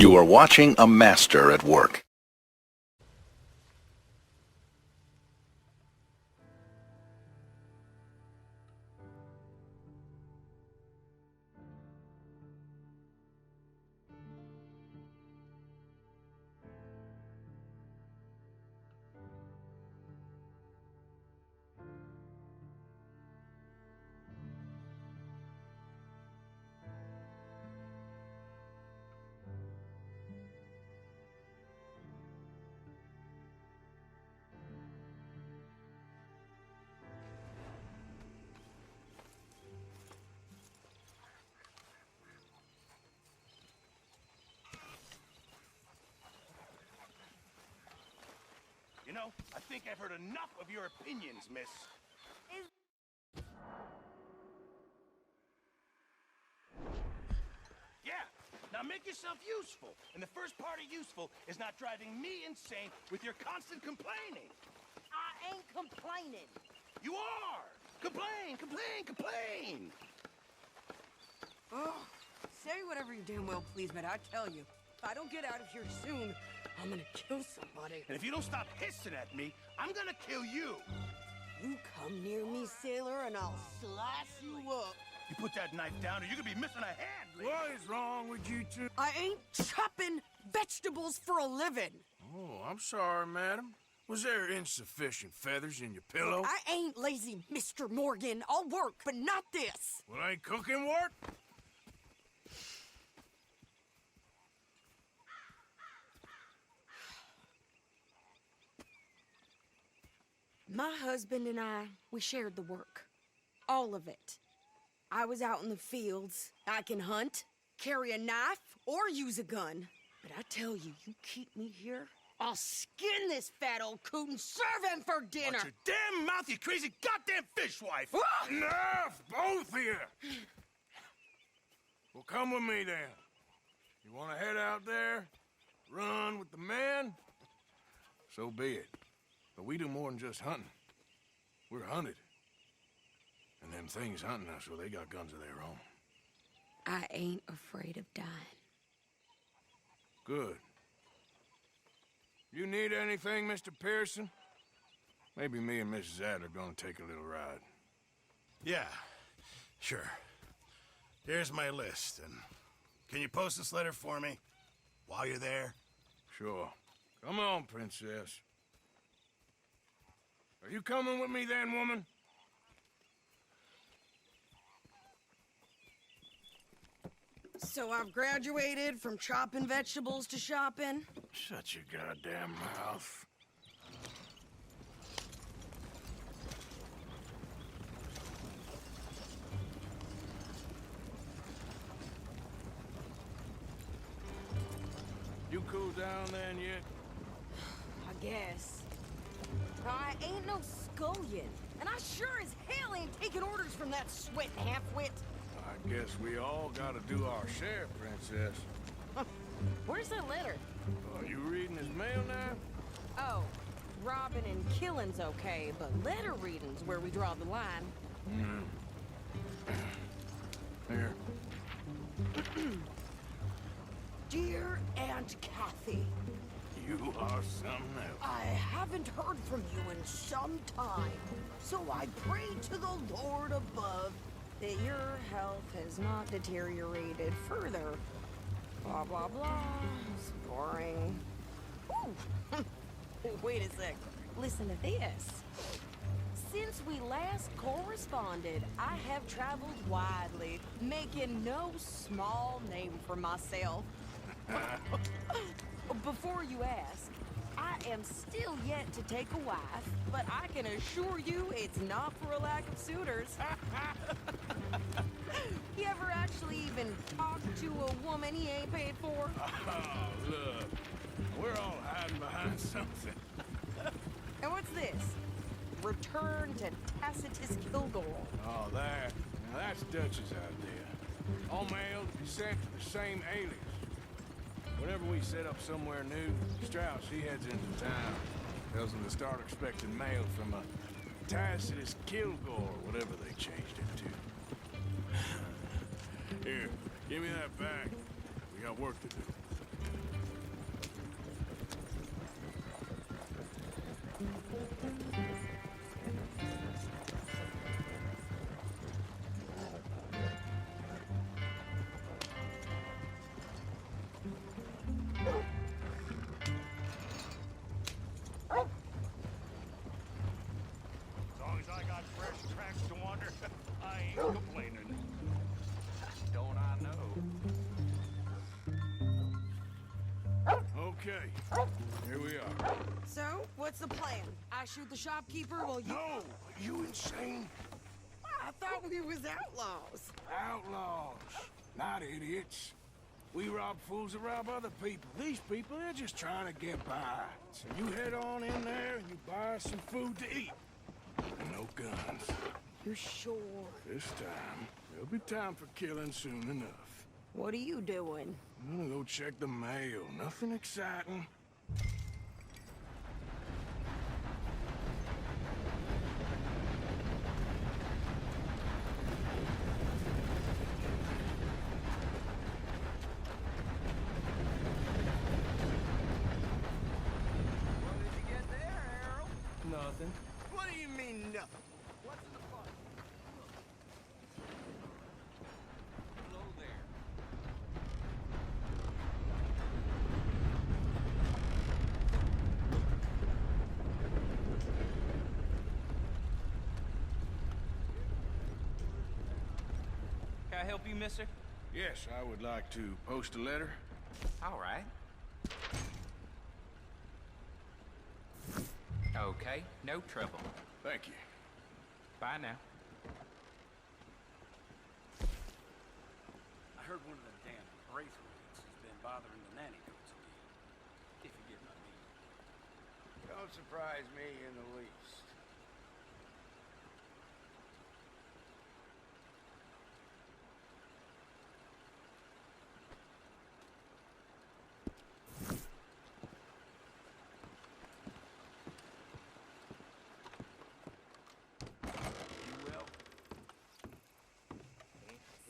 You are watching a master at work. You know, I think I've heard enough of your opinions, miss. Yeah, now make yourself useful. And the first part of useful is not driving me insane with your constant complaining. I ain't complaining. You are! Complain, complain, complain! Oh, say whatever you damn well please, but I tell you, if I don't get out of here soon, I'm gonna kill somebody. And if you don't stop hissing at me, I'm gonna kill you. You come near me, sailor, and I'll slice you up. You put that knife down or you're gonna be missing a hand, lady. What is wrong with you two? I ain't chopping vegetables for a living. Oh, I'm sorry, madam. Was there insufficient feathers in your pillow? I ain't lazy, Mr. Morgan. I'll work, but not this. Well, ain't cooking work? My husband and I, we shared the work. All of it. I was out in the fields. I can hunt, carry a knife, or use a gun. But I tell you, you keep me here, I'll skin this fat old coot and serve him for dinner. Watch your damn mouth, you crazy goddamn fishwife! Enough, both of you! Well, come with me, then. You want to head out there, run with the men? So be it. But we do more than just hunting. We're hunted. And them things hunting us, well, they got guns of their own. I ain't afraid of dying. Good. You need anything, Mr. Pearson? Maybe me and Mrs. Adler gonna take a little ride. Yeah, sure. Here's my list, and can you post this letter for me while you're there? Sure. Come on, princess. Are you coming with me then, woman? So I've graduated from chopping vegetables to shopping. Shut your goddamn mouth. You cool down then yet? I guess. I ain't no scullion, and I sure as hell ain't taking orders from that sweating half-wit. I guess we all gotta do our share, princess. Where's that letter? Are you reading his mail now? Oh, robbing and killing's okay, but letter reading's where we draw the line. Here. Dear Aunt Kathy, You are something else. I haven't heard from you in some time, so I pray to the Lord above that your health has not deteriorated further. Blah, blah, blah. It's boring. Ooh. Wait a sec. Listen to this. Since we last corresponded, I have traveled widely, making no small name for myself. Before you ask, I am still yet to take a wife, but I can assure you it's not for a lack of suitors. You ever actually even talk to a woman he ain't paid for? Oh, look. We're all hiding behind something. And what's this? Return to Tacitus Kilgore. Oh, that. Now that's Dutch's idea. All mail to be sent to the same alias. Whenever we set up somewhere new, Strauss, he heads into town. Tells them to start expecting mail from a Tacitus Kilgore, whatever they changed it to. Here, give me that back. We got work to do. Okay, here we are. So, what's the plan? I shoot the shopkeeper while you... No, you insane? I thought we was outlaws. Outlaws, not idiots. We rob fools that rob other people. These people, they're just trying to get by. So you head on in there and you buy us some food to eat. And no guns. You sure? This time, there'll be time for killing soon enough. What are you doing? I'm gonna go check the mail. Nothing exciting. Nothing. What do you mean, nothing? What's in the fun? Hello there. Can I help you, mister? Yes, I would like to post a letter. All right. Okay, no trouble. Thank you. Bye now. I heard one of the damn Braithwaites has been bothering the nanny goats again. If you get my meaning. Don't surprise me in the least.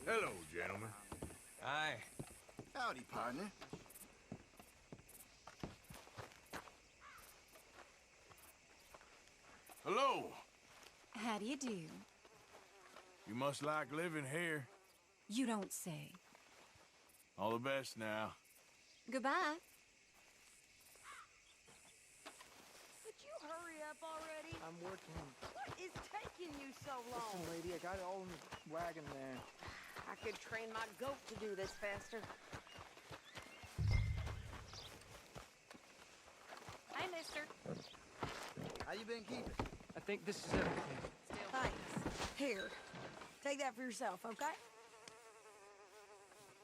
Hello, gentlemen. Aye. Howdy, partner. Hello. How do you do? You must like living here. You don't say. All the best now. Goodbye. Could you hurry up already? I'm working. What is taking you so long? Listen, lady, I got it all in the wagon there. I could train my goat to do this faster. Hi, mister. How you been keeping? I think this is everything. Thanks. Here, take that for yourself, okay?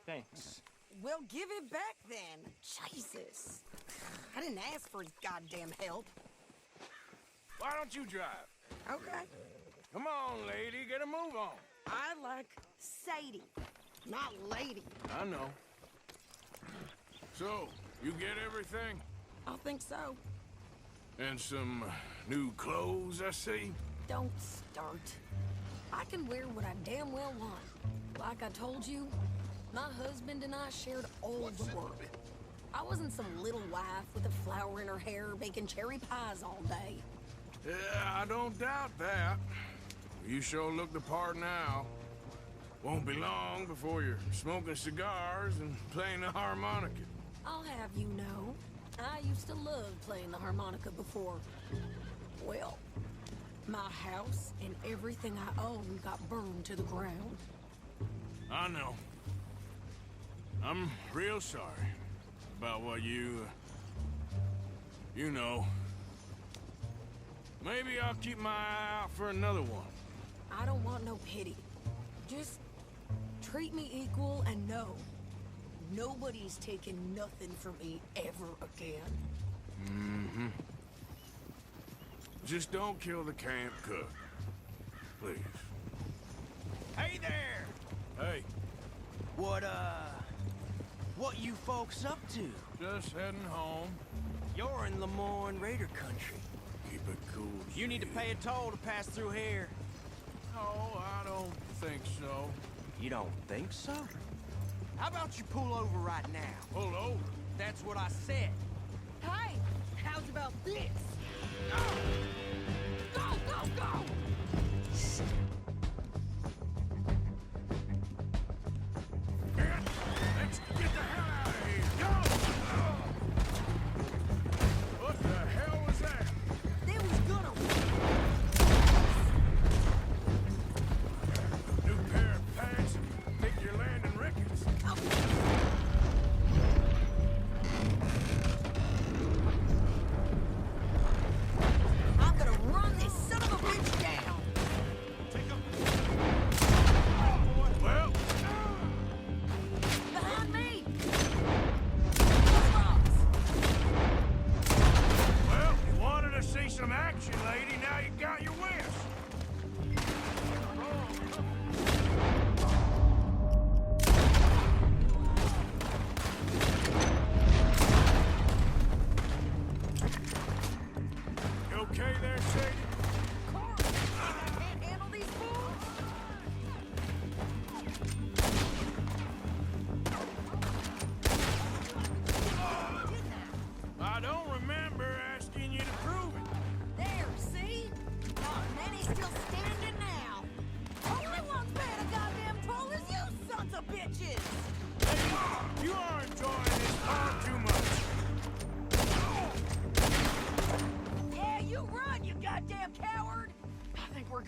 Thanks. Well, give it back then. Jesus. I didn't ask for his goddamn help. Why don't you drive? Okay. Come on, lady, get a move on. I like Sadie, not lady. I know. So, you get everything? I think so. And some new clothes, I see? Don't start. I can wear what I damn well want. Like I told you, my husband and I shared all the work. I wasn't some little wife with a flower in her hair baking cherry pies all day. Yeah, I don't doubt that. You sure look the part now. Won't be long before you're smoking cigars and playing the harmonica. I'll have you know, I used to love playing the harmonica before. Well, my house and everything I owned got burned to the ground. I know. I'm real sorry about what you know. Maybe I'll keep my eye out for another one. I don't want no pity. Just treat me equal and know nobody's taking nothing from me ever again. Mm-hmm. Just don't kill the camp cook. Please. Hey there! Hey, What you folks up to? just heading home. You're in Lemoyne Raider country. Keep it cool. You need to pay a toll to pass through here. No, I don't think so. You don't think so? How about you pull over right now? Pull over. That's what I said. Hey, how's about this? Go, go, go! Let's get the hell out of here. Go! What the hell was that? They was gonna New pair of pants. Think you're landing Ricketts.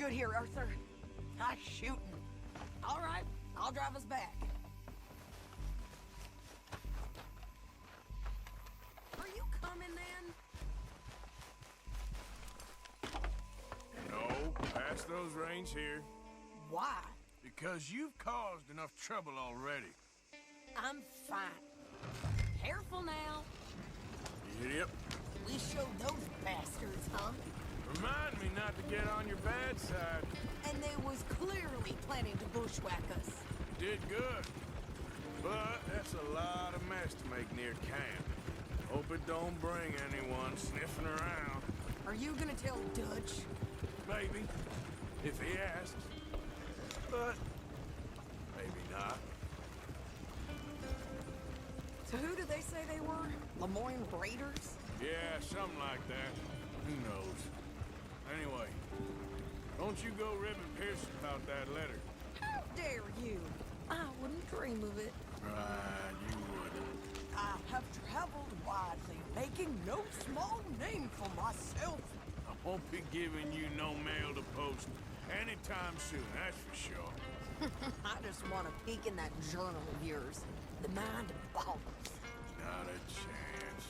good here, Arthur. Nice shooting. All right, I'll drive us back. Are you coming then? No, pass those reins here. Why? Because you've caused enough trouble already. I'm fine. Careful now. Yep. We showed those bastards, huh? Remind me not to get on your bad side. And they was clearly planning to bushwhack us. You did good. But that's a lot of mess to make near camp. Hope it don't bring anyone sniffing around. Are you gonna tell Dutch? Maybe. If he asks. But maybe not. So who did they say they were? Lemoyne Raiders? Yeah, something like that. Who knows? Anyway, don't you go ribbing Pearson about that letter. How dare you? I wouldn't dream of it. Right, you wouldn't. I have traveled widely, making no small name for myself. I won't be giving you no mail to post anytime soon, that's for sure. I just want to peek in that journal of yours. The mind boggles. Not a chance.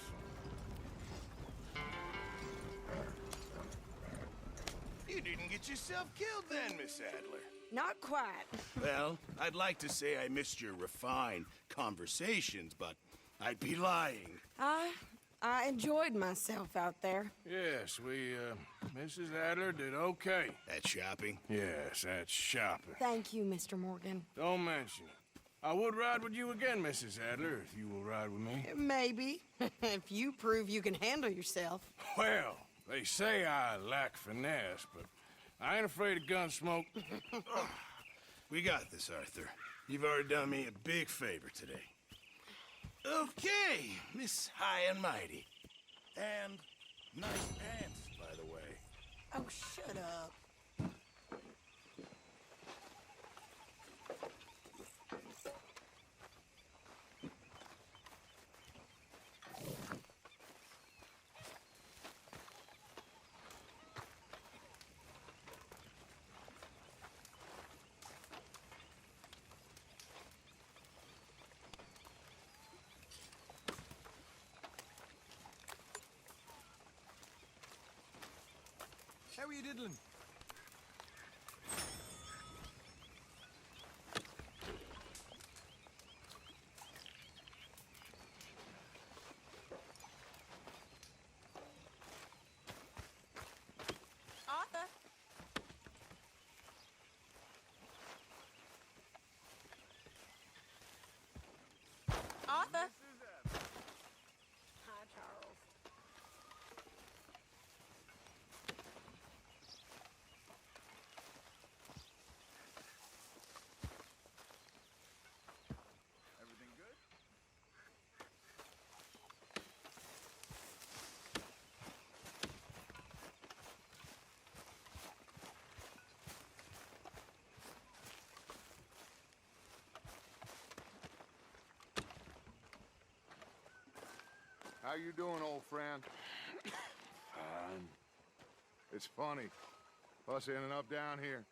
You didn't get yourself killed then, Miss Adler. Not quite. Well, I'd like to say I missed your refined conversations, but I'd be lying. I enjoyed myself out there. Yes, Mrs. Adler did okay. That shopping? Yes, that's shopping. Thank you, Mr. Morgan. Don't mention it. I would ride with you again, Mrs. Adler, if you will ride with me. Maybe. If you prove you can handle yourself. Well, they say I lack finesse, but I ain't afraid of gun smoke. We got this, Arthur. You've already done me a big favor today. Okay, Miss High and Mighty. And nice pants, by the way. Oh, shut up. How are you diddling? Arthur. Arthur. Hi, Charles. Everything good? How you doing, old friend? Fine. It's funny, us ending up down here.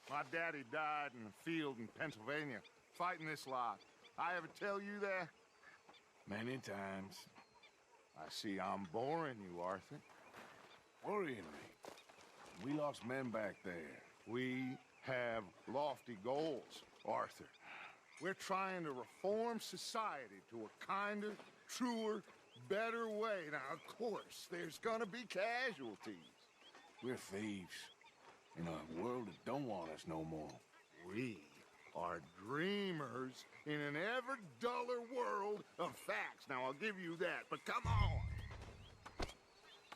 My daddy died in a field in Pennsylvania, fighting this lot. I ever tell you that? Many times. I see I'm boring you, Arthur. Worrying me. We lost men back there. We have lofty goals, Arthur. We're trying to reform society to a kinder, truer, better way. Now, of course, there's gonna be casualties. We're thieves. In a world that don't want us no more. We are dreamers in an ever duller world of facts. Now, I'll give you that, but come on.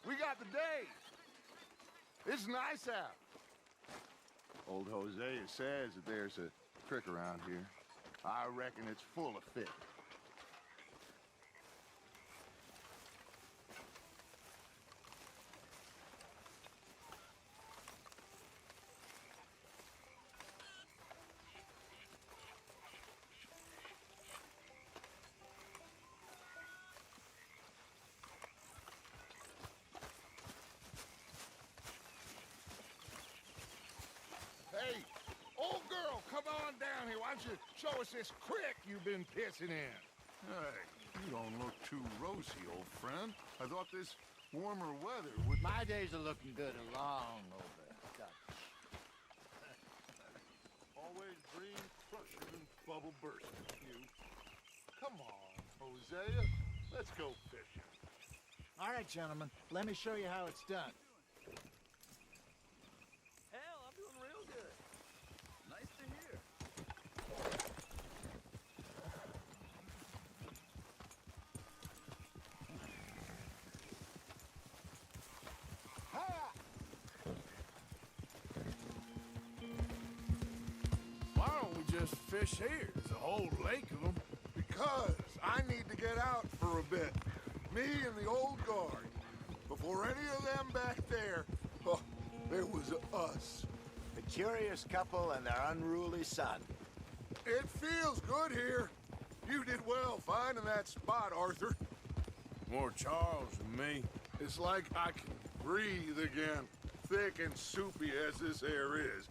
We got the day. It's nice out. Old Hosea says that there's a creek around here. I reckon it's full of fish. don't you show us this creek you've been pissing in? Hey, you don't look too rosy, old friend. I thought this warmer weather would... My days are looking good and long over, Dutch. Always dream crusher and bubble bursting, you. Come on, Hosea. Let's go fishing. All right, gentlemen, let me show you how it's done. Hell, I'm doing real good. Nice to hear. Why don't we just fish here? There's a whole lake of them. Because I need to get out for a bit. Me and the old guard. Before any of them back there, oh, there was us. The curious couple and their unruly son. It feels good here. You did well finding that spot, Arthur. More Charles than me. It's like I can breathe again, thick and soupy as this air is.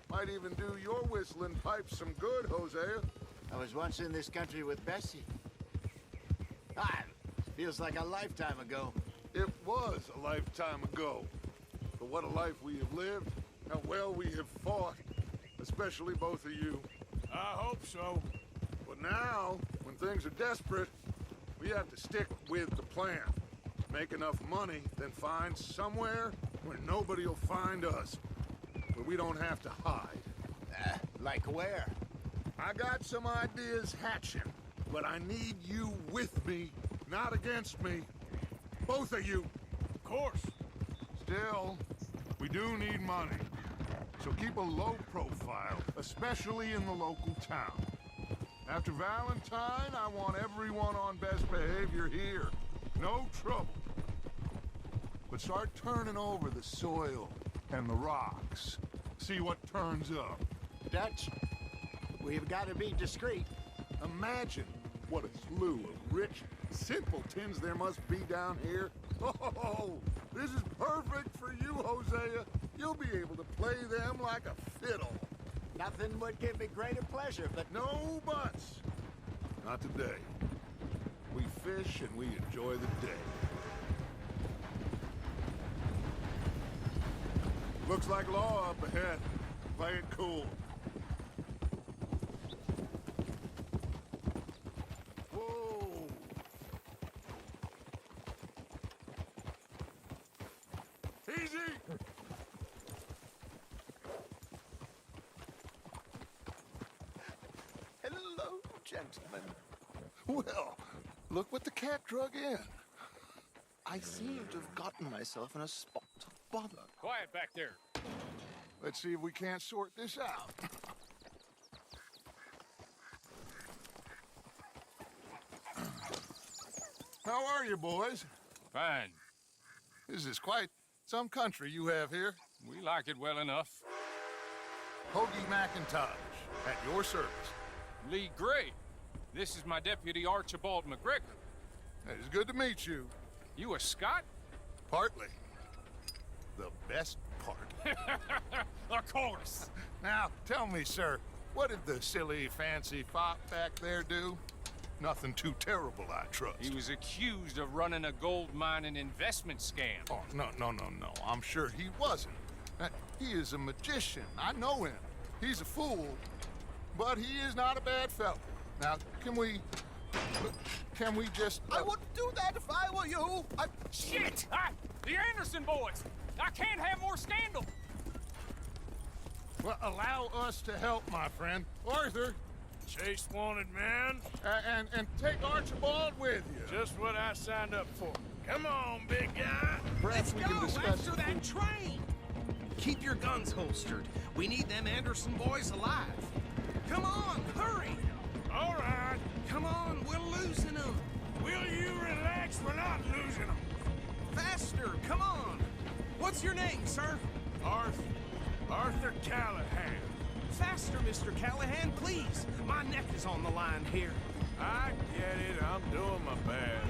Might even do your whistling pipes some good, Hosea. I was once in this country with Bessie. Feels like a lifetime ago. It was a lifetime ago. But what a life we have lived, how well we have fought, especially both of you. I hope so. But now, when things are desperate, we have to stick with the plan. Make enough money, then find somewhere where nobody will find us. Where we don't have to hide. Like where? I got some ideas hatching, but I need you with me, not against me. Both of you. Of course. Still, we do need money. So keep a low profile, especially in the local town. After Valentine, I want everyone on best behavior here. No trouble. But start turning over the soil and the rocks. See what turns up. Dutch, we've got to be discreet. Imagine what a slew of rich simpletons there must be down here. Oh, this is perfect for you, Hosea. You'll be able to play them like a fiddle. Nothing would give me greater pleasure, but... No buts. Not today. We fish and we enjoy the day. Looks like law up ahead. Play it cool. Whoa. Easy. Hello, gentlemen. Well, look what the cat drug in. I seem to have gotten myself in a spot of bother. Quiet back there. Let's see if we can't sort this out. How are you, boys? Fine. This is quite some country you have here. We like it well enough. Hoagie McIntosh, at your service. Lee Gray. This is my deputy Archibald McGregor. It's good to meet you. You a Scot? Partly. The best part. Of course. Now, tell me, sir, what did the silly, fancy fop back there do? Nothing too terrible, I trust. He was accused of running a gold mining investment scam. Oh, no. I'm sure he wasn't. He is a magician. I know him. He's a fool, but he is not a bad fellow. Now, can we just... I wouldn't do that if I were you. Shit! The Anderson boys! I can't have more scandal! Well, allow us to help, my friend. Arthur. Chase wanted man. And take Archibald with you. Just what I signed up for. Come on, big guy. Perhaps we can discuss... after that train! Keep your guns holstered. We need them Anderson boys alive. Come on, hurry! All right. Come on, we're losing them. Will you relax? We're not losing them. Faster, come on. What's your name, sir? Arthur Callahan. Faster, Mr. Callahan, please. My neck is on the line here. I get it. I'm doing my best.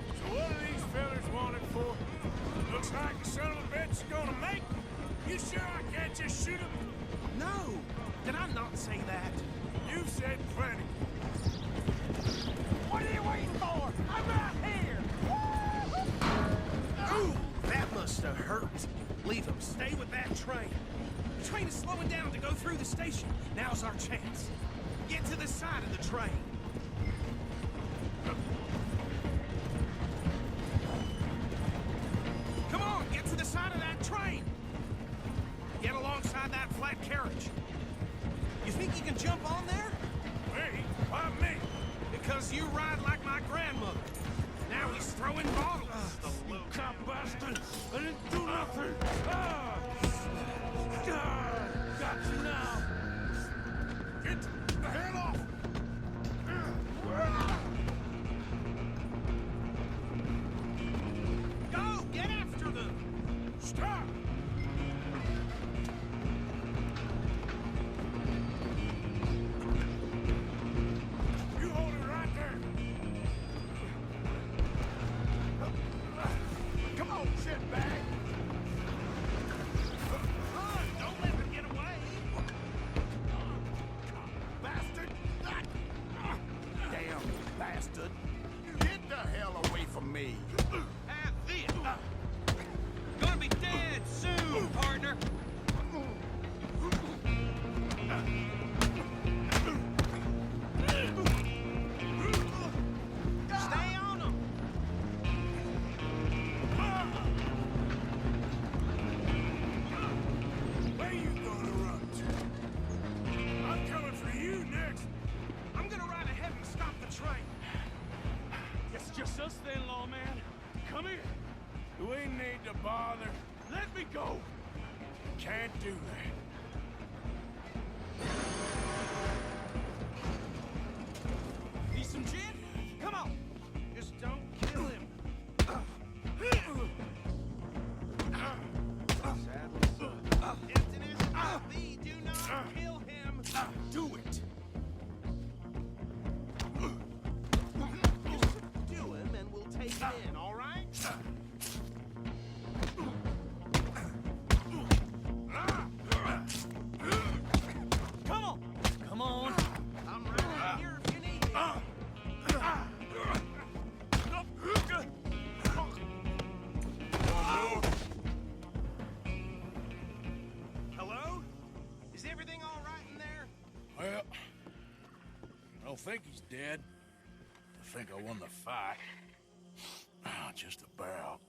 So what are these fellas wanted for? Looks like the son of a bitch is gonna make them. You sure I can't just shoot them? No, did I not say that? You've said plenty. What are you waiting for? I'm right here! Ooh, that must have hurt. Leave him. Stay with that train. The train is slowing down to go through the station. Now's our chance. Get to the side of the train. Come on, get to the side of that train. Get alongside that flat carriage. You think you can jump on there? Me? Why me? Because you ride like my grandmother. Now he's throwing bottles. The little Cop bastard! I didn't do nothing! Got you now! Get the hell off! Go! Get after them! Stop! You hold it right there! Come on, shitbag! Run! Don't let them get away! Bastard! Damn bastard! Get the hell away from me! Have this! Gonna be dead soon, partner! Stay on them! Where you gonna run to? I'm coming for you next! I'm gonna ride ahead and stop the train. It's just us then, lawman. Come here. We ain't need to bother. Let me go. Can't do that. Need some gin? Come on! Just don't kill him. Captain isn't me. Do not kill him. Do it. Just do him and we'll take it in, all right? Come on. Come on. I'm right here if you need me. Hello? Is everything all right in there? Well, I don't think he's dead. I think I won the fight. Just about.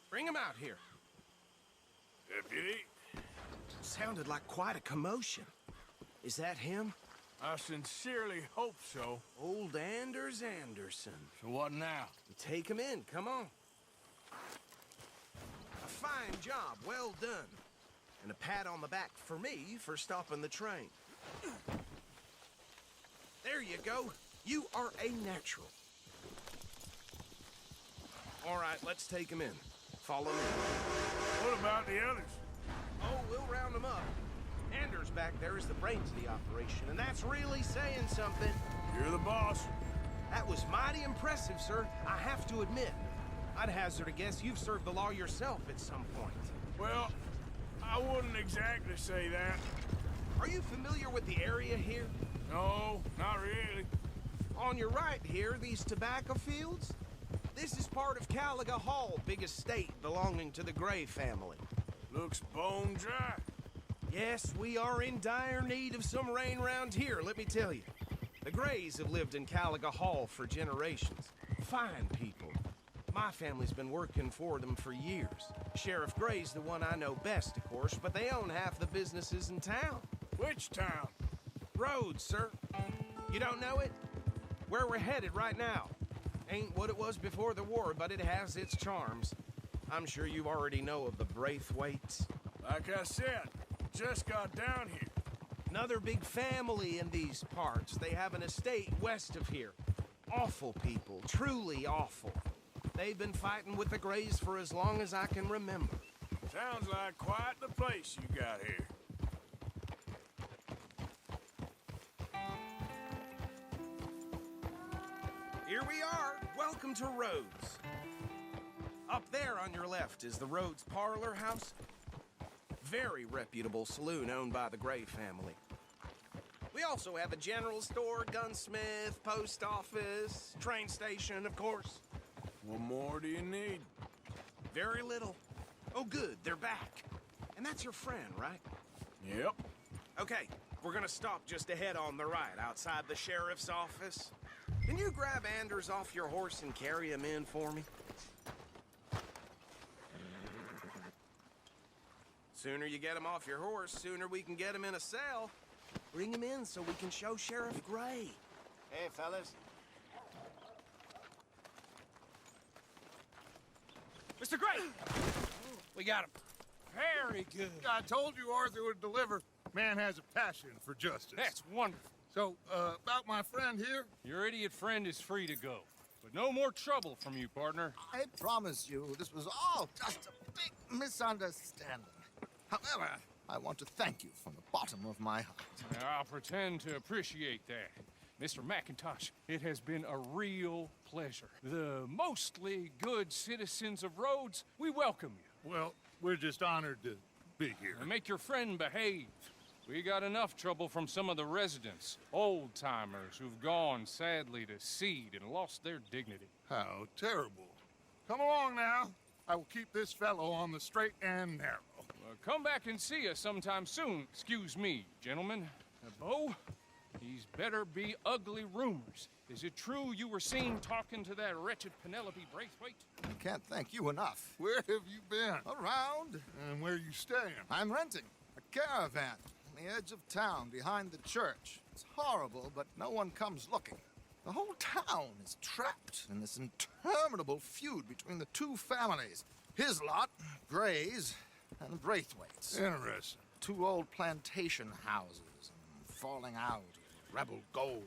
Bring him out here. Deputy, Sounded like quite a commotion. Is that him? I sincerely hope so. Old Anders Anderson. So what now? Take him in, come on. A fine job, well done. And a pat on the back for me for stopping the train. There you go. You are a natural. All right, let's take him in. Follow me. What about the others? Oh, we'll round them up. Anders back there is the brains of the operation, and that's really saying something. You're the boss. That was mighty impressive, sir. I have to admit. I'd hazard a guess you've served the law yourself at some point. Well, I wouldn't exactly say that. Are you familiar with the area here? No, not really. On your right here, these tobacco fields? This is part of Caliga Hall, big estate belonging to the Gray family. Looks bone dry. Yes, we are in dire need of some rain round here, let me tell you. The Grays have lived in Caliga Hall for generations. Fine people. My family's been working for them for years. Sheriff Gray's the one I know best, of course, but they own half the businesses in town. Which town? Rhodes, sir. You don't know it? Where we're headed right now. Ain't what it was before the war, but it has its charms. I'm sure you already know of the Braithwaites. Like I said, just got down here. Another big family in these parts. They have an estate west of here. Awful people, truly awful. They've been fighting with the Grays for as long as I can remember. Sounds like quite the place you got here. we are. Welcome to Rhodes. Up there on your left is the Rhodes Parlor House. Very reputable saloon owned by the Gray family. We also have a general store, gunsmith, post office, train station, of course. What more do you need? Very little. Oh, good, they're back. And that's your friend, right? Yep. Okay, we're gonna stop just ahead on the right, outside the sheriff's office. Can you grab Anders off your horse and carry him in for me? Sooner you get him off your horse, sooner we can get him in a cell. Bring him in so we can show Sheriff Gray. Hey, fellas. Mr. Gray! We got him. Very good. I told you Arthur would deliver. Man has a passion for justice. That's wonderful. So, about my friend here? Your idiot friend is free to go. But no more trouble from you, partner. I promise you, this was all just a big misunderstanding. However, I want to thank you from the bottom of my heart. I'll pretend to appreciate that. Mr. McIntosh, it has been a real pleasure. The mostly good citizens of Rhodes, we welcome you. Well, we're just honored to be here. And make your friend behave. We got enough trouble from some of the residents, old-timers who've gone, sadly, to seed and lost their dignity. How terrible. Come along now. I will keep this fellow on the straight and narrow. Come back and see us sometime soon. Excuse me, gentlemen. Bo, these better be ugly rumors. Is it true you were seen talking to that wretched Penelope Braithwaite? I can't thank you enough. Where have you been? Around. And where you staying? I'm renting a caravan on the edge of town behind the church. It's horrible, but no one comes looking. The whole town is trapped in this interminable feud between the two families. His lot, Gray's, and Braithwaite's. Interesting. Two old plantation houses, and falling out, rebel gold,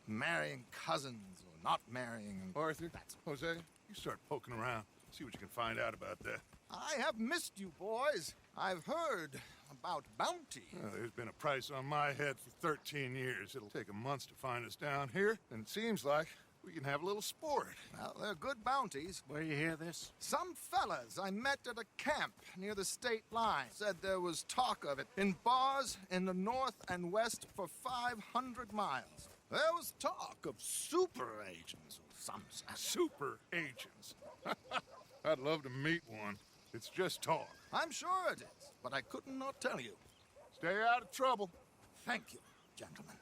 and marrying cousins or not marrying. And Arthur, Jose, you start poking around. See what you can find out about that. I have missed you, boys. I've heard about bounty. There's been a price on my head for 13 years. It'll take a month to find us down here, and it seems like we can have a little sport. Well, they're good bounties. Where you hear this? Some fellas I met at a camp near the state line said there was talk of it in bars in the north and west for 500 miles. There was talk of super agents or some such. Super agents. I'd love to meet one. It's just talk. I'm sure it is, but I couldn't not tell you. Stay out of trouble. Thank you, gentlemen.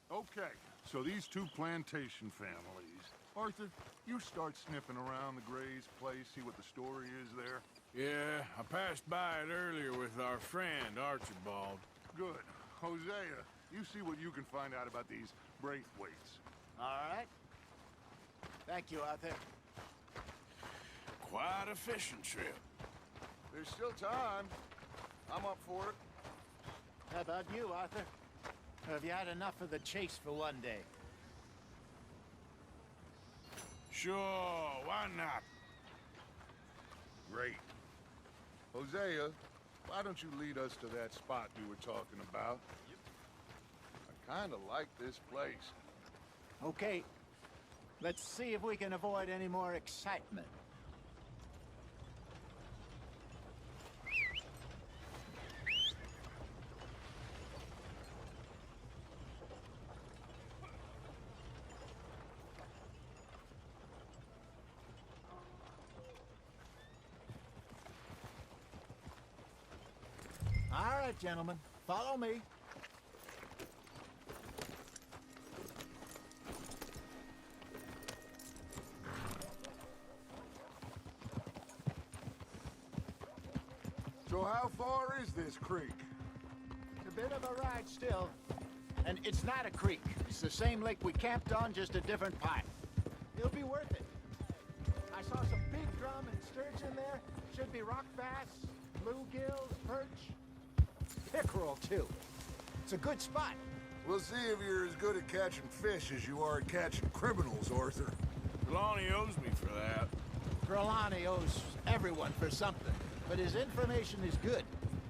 Okay, so these two plantation families. Arthur, you start sniffing around the Gray's place, see what the story is there. Yeah, I passed by it earlier with our friend, Archibald. Good. Hosea, you see what you can find out about these Braithwaites. All right. Thank you, Arthur. Quite a fishing trip. There's still time. I'm up for it. How about you, Arthur? Have you had enough of the chase for one day? Sure, why not? Great. Hosea, why don't you lead us to that spot you were talking about? I kind of like this place. Okay. Let's see if we can avoid any more excitement. All right, gentlemen, follow me. So how far is this creek? It's a bit of a ride still. And it's not a creek. It's the same lake we camped on, just a different part. It'll be worth it. I saw some big drum and sturgeon there. Should be rock bass, bluegills, perch, pickerel too. It's a good spot. We'll see if you're as good at catching fish as you are at catching criminals, Arthur. Trelawney owes me for that. Trelawney owes everyone for something, but his information is good.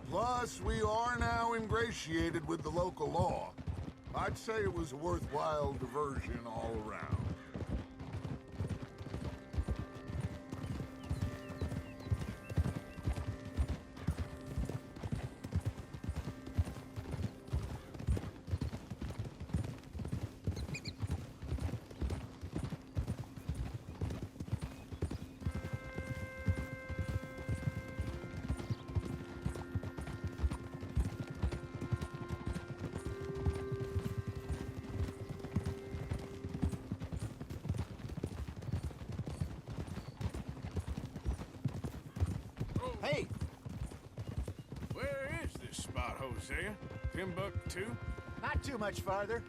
Plus, we are now ingratiated with the local law. I'd say it was a worthwhile diversion all around. Hey, Where is this spot, Hosea? Timbuktu? not too much farther.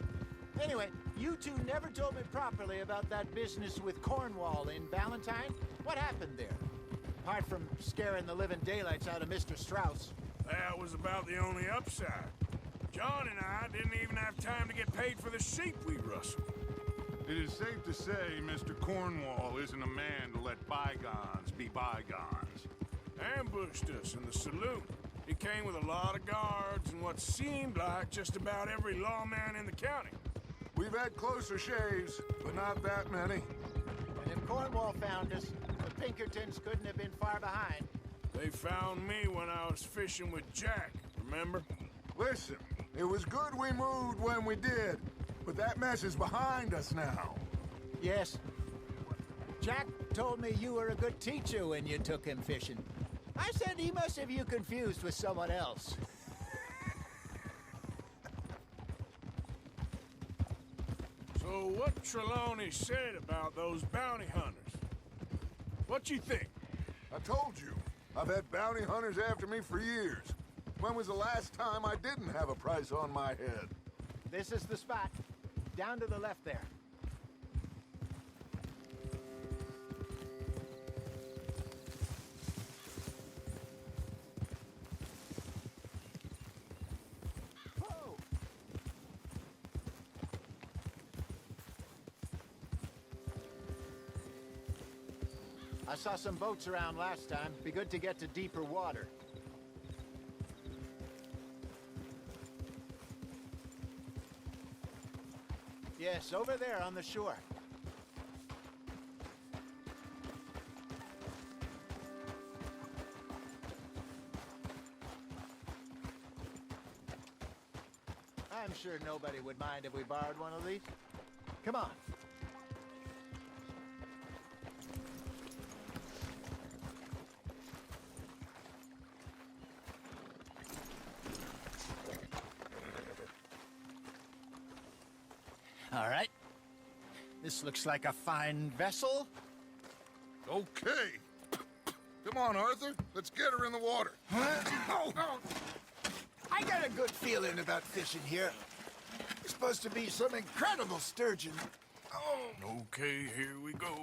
Anyway, you two never told me properly about that business with Cornwall in Valentine. What happened there? Apart from scaring the living daylights out of Mr. Strauss. That was about the only upside. John and I didn't even have time to get paid for the sheep we rustled. It is safe to say Mr. Cornwall isn't a man to let bygones be bygones. Ambushed us in the saloon. He came with a lot of guards and what seemed like just about every lawman in the county. We've had closer shaves, but not that many. And if Cornwall found us, the Pinkertons couldn't have been far behind. They found me when I was fishing with Jack, remember? Listen, it was good we moved when we did, but that mess is behind us now. Yes. Jack told me you were a good teacher when you took him fishing. I said he must have you confused with someone else. So what Trelawney said about those bounty hunters? What you think? I told you, I've had bounty hunters after me for years. When was the last time I didn't have a price on my head? This is the spot. Down to the left there. Whoa! I saw some boats around last time. Be good to get to deeper water. Yes, over there on the shore. I'm sure nobody would mind if we borrowed one of these. Come on. All right. This looks like a fine vessel. Okay. Come on, Arthur. Let's get her in the water. I got a good feeling about fishing here. There's supposed to be some incredible sturgeon. Okay, here we go.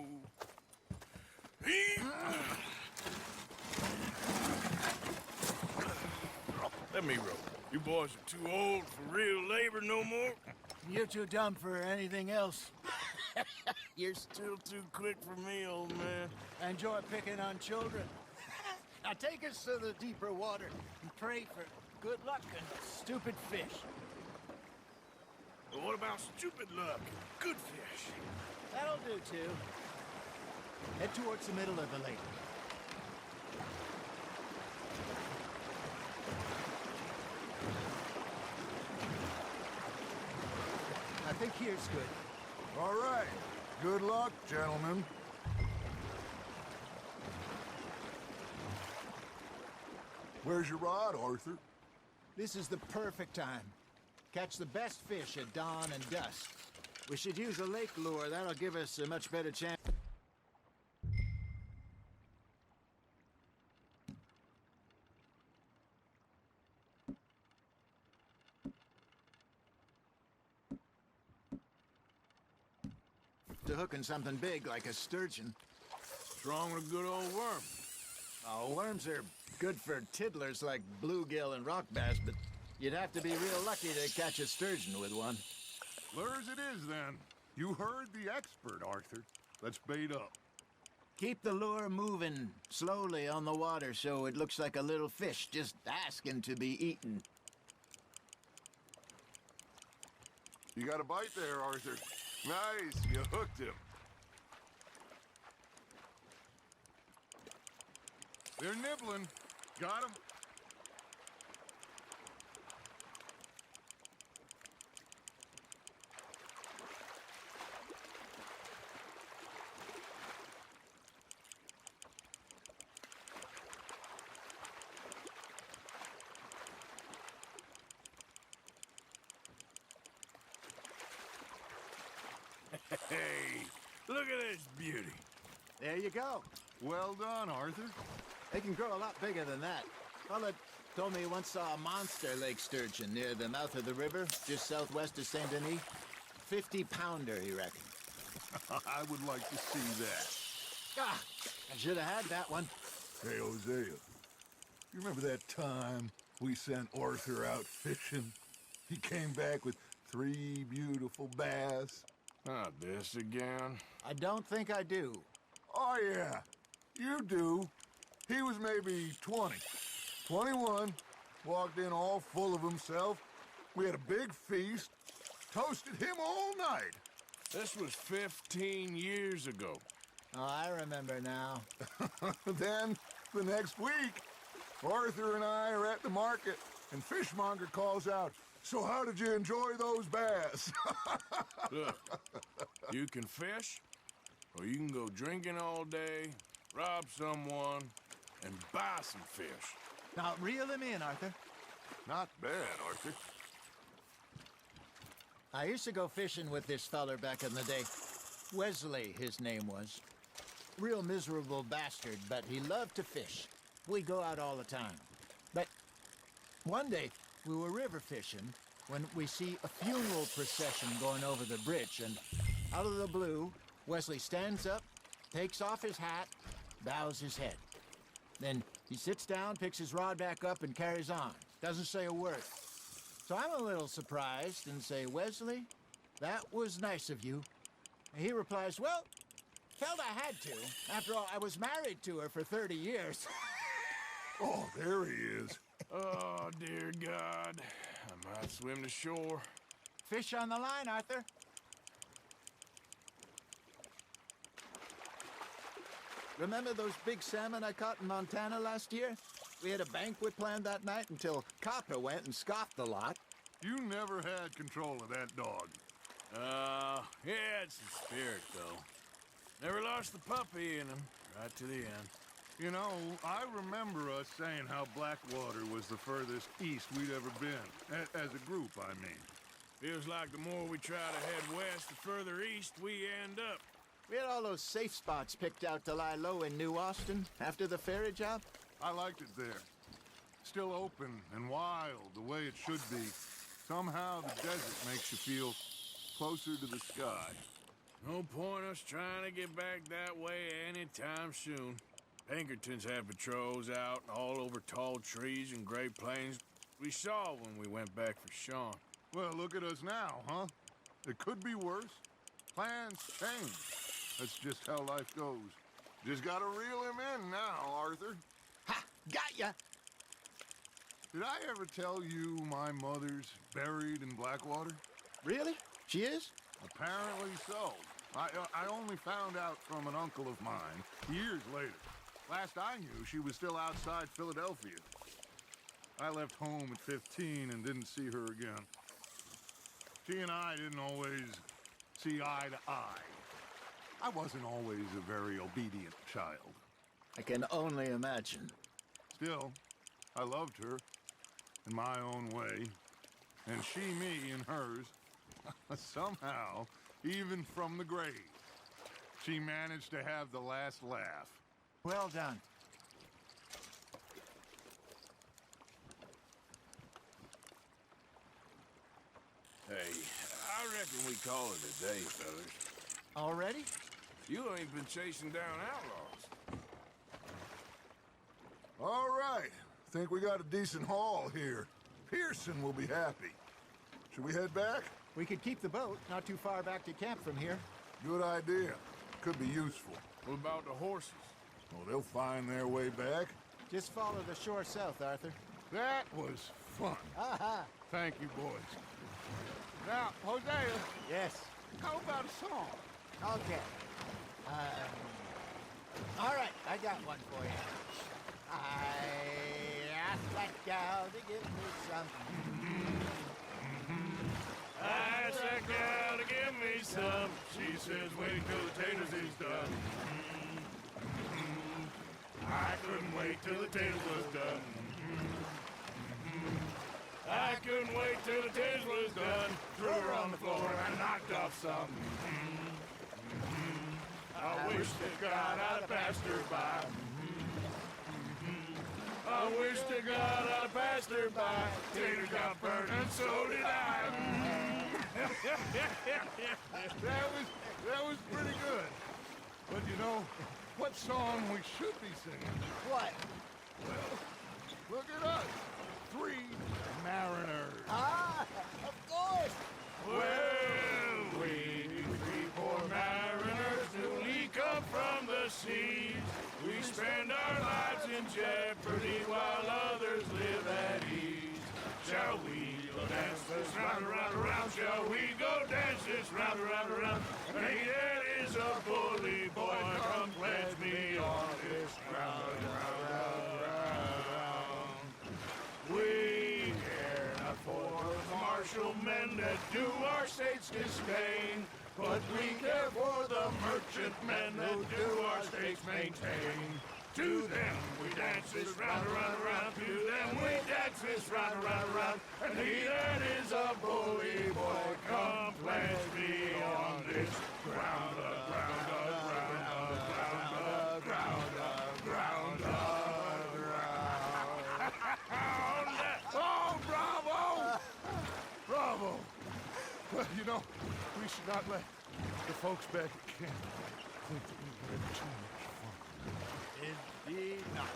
Let me row. You boys are too old for real labor no more. You're too dumb for anything else. You're still too quick for me, old man. Enjoy picking on children. Now take us to the deeper water and pray for good luck and stupid fish. But what about stupid luck and good fish? That'll do, too. Head towards the middle of the lake. I think here's good. All right. Good luck, gentlemen. Where's your rod, Arthur? This is the perfect time. Catch the best fish at dawn and dusk. We should use a lake lure. That'll give us a much better chance. To hooking something big like a sturgeon. What's wrong with a good old worm? Oh, worms are good for tiddlers like bluegill and rock bass, but you'd have to be real lucky to catch a sturgeon with one. Lures it is, then. You heard the expert, Arthur. Let's bait up. Keep the lure moving slowly on the water so it looks like a little fish just asking to be eaten. You got a bite there, Arthur. Nice, you hooked him. They're nibbling. Got him? Hey, look at this beauty. There you go. Well done, Arthur. They can grow a lot bigger than that. Fella told me he once saw a monster lake sturgeon near the mouth of the river, just southwest of Saint Denis. 50-pounder, he reckoned. I would like to see that. Ah, I should have had that one. Hey, Hosea. You remember that time we sent Arthur out fishing? He came back with 3 beautiful bass. Not this again. I don't think I do. Oh, yeah. You do. He was maybe 20. 21. Walked in all full of himself. We had a big feast. Toasted him all night. This was 15 years ago. Oh, I remember now. Then, the next week, Arthur and I are at the market, and Fishmonger calls out, "So how did you enjoy those bass?" Look, you can fish, or you can go drinking all day, rob someone, and buy some fish. Now, reel him in, Arthur. Not bad, Arthur. I used to go fishing with this feller back in the day. Wesley, his name was. Real miserable bastard, but he loved to fish. We'd go out all the time. But one day, we were river fishing when we see a funeral procession going over the bridge, and out of the blue, Wesley stands up, takes off his hat, bows his head. Then he sits down, picks his rod back up, and carries on. Doesn't say a word. So I'm a little surprised and say, "Wesley, that was nice of you." And he replies, "Well, felt I had to. After all, I was married to her for 30 years. Oh, there he is. Oh, dear God. I might swim to shore. Fish on the line, Arthur. Remember those big salmon I caught in Montana last year? We had a banquet planned that night until Copper went and scoffed the lot. You never had control of that dog. He had some spirit, though. Never lost the puppy in him, right to the end. You know, I remember us saying how Blackwater was the furthest east we'd ever been. As a group, I mean. Feels like the more we try to head west, the further east we end up. We had all those safe spots picked out to lie low in New Austin after the ferry job. I liked it there. Still open and wild, the way it should be. Somehow the desert makes you feel closer to the sky. No point us trying to get back that way anytime soon. Pinkertons had patrols out all over tall trees and Great Plains. We saw when we went back for Sean. Well, look at us now, huh? It could be worse. Plans change. That's just how life goes. Just gotta reel him in now, Arthur. Ha! Got ya! Did I ever tell you my mother's buried in Blackwater? Really? She is? Apparently so. I only found out from an uncle of mine years later. Last I knew, she was still outside Philadelphia. I left home at 15 and didn't see her again. She and I didn't always see eye to eye. I wasn't always a very obedient child. I can only imagine. Still, I loved her in my own way, and she me in hers. Somehow, even from the grave, she managed to have the last laugh. Well done. Hey, I reckon we call it a day, fellas. Already? You ain't been chasing down outlaws. All right. Think we got a decent haul here. Pearson will be happy. Should we head back? We could keep the boat not too far back to camp from here. Good idea. Could be useful. What about the horses? Oh, they'll find their way back. Just follow the shore south, Arthur. That was fun. Aha! Thank you, boys. Now, Hosea, Yes. how about a song? Okay. All right, I got one for you. I asked that gal to give me some. I asked that gal to give me some. She says, wait till the taters is done. I couldn't wait till the taters was done. I couldn't wait till the taters was done. Threw her on the floor and I knocked off some. I wish to God I'd have passed her by. I wish to God I'd have passed her by. Tater got burned and so did I. That was pretty good. But you know, what song we should be singing? What? Well, look at us. 3 mariners. Ah, of course. Well, we 3 poor mariners newly come from the seas. We spend our lives in jeopardy while others live at ease. Shall we go dance this round, around, around? Shall we go dance this round, around, around? Hey, that is a bully boy. Come pledge me on this ground, round, round, round. We care not for the martial men that do our state's disdain, but we care for the merchant men that do our state's maintain. To them we dance this round, around, around. To them we dance this round, around, around. And he that is a bully boy, come pledge me on this ground, ground, ground, ground, ground, ground, ground. Oh, bravo! Bravo! Well, you know, we should not let the folks back at camp think that we had too much fun. Indeed not.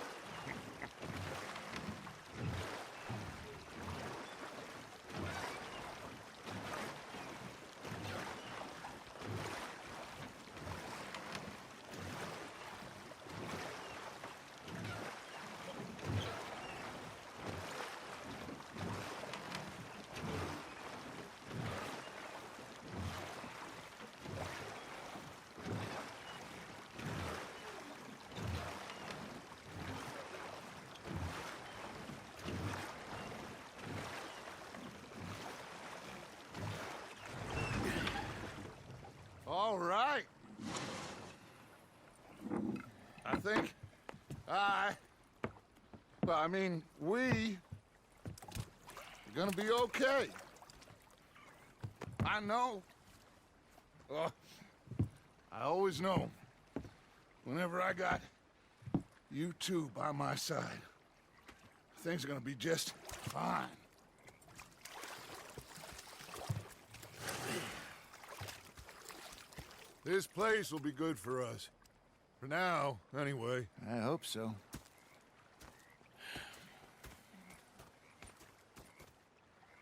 All right. I think we are gonna be okay. I know. I always know. Whenever I got you two by my side, things are gonna be just fine. This place will be good for us. For now, anyway. I hope so.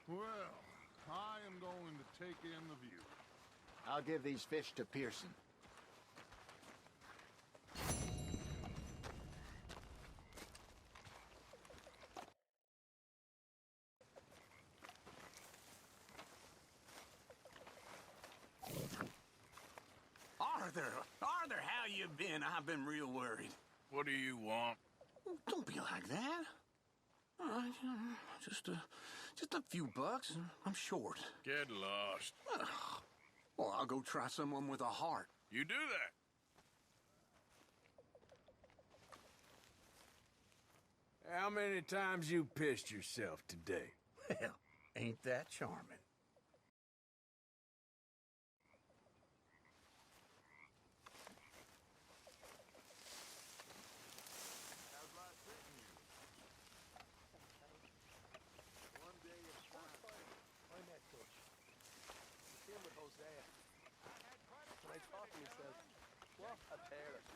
Well, I am going to take in the view. I'll give these fish to Pearson. Arthur, how you been? I've been real worried. What do you want? Don't be like that. All right, just a few bucks. I'm short. Get lost. Well, I'll go try someone with a heart. You do that. How many times you pissed yourself today? Well, ain't that charming?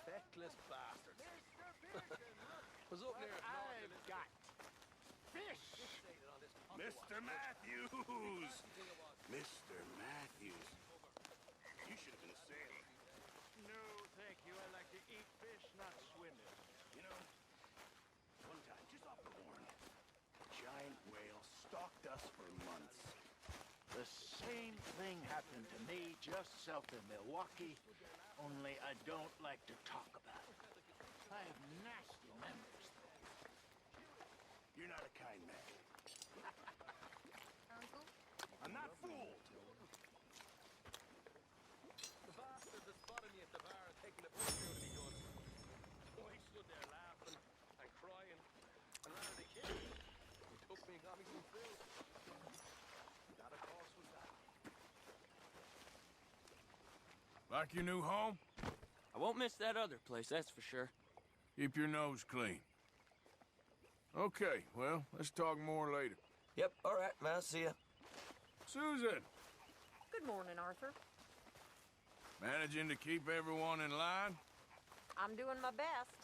Feckless bastard. Was up there at I've got fish. Mr. Matthews! Mr. Matthews. You should have been a sailor. No, thank you. I like to same thing happened to me just south of Milwaukee, only I don't like to talk about it. I have nasty memories, though. You're not a kind man. Uncle? I'm not fooled. The bastards that spotted me at the bar and taking the piss out of me gun. So I stood there laughing and crying, and rather they killed me, they took me and got me some food. That, of course, was that. Like your new home? I won't miss that other place, that's for sure. Keep your nose clean. Okay, well, let's talk more later. Yep, all right, man, I'll see ya. Susan, Good morning, Arthur. managing to keep everyone in line? I'm doing my best.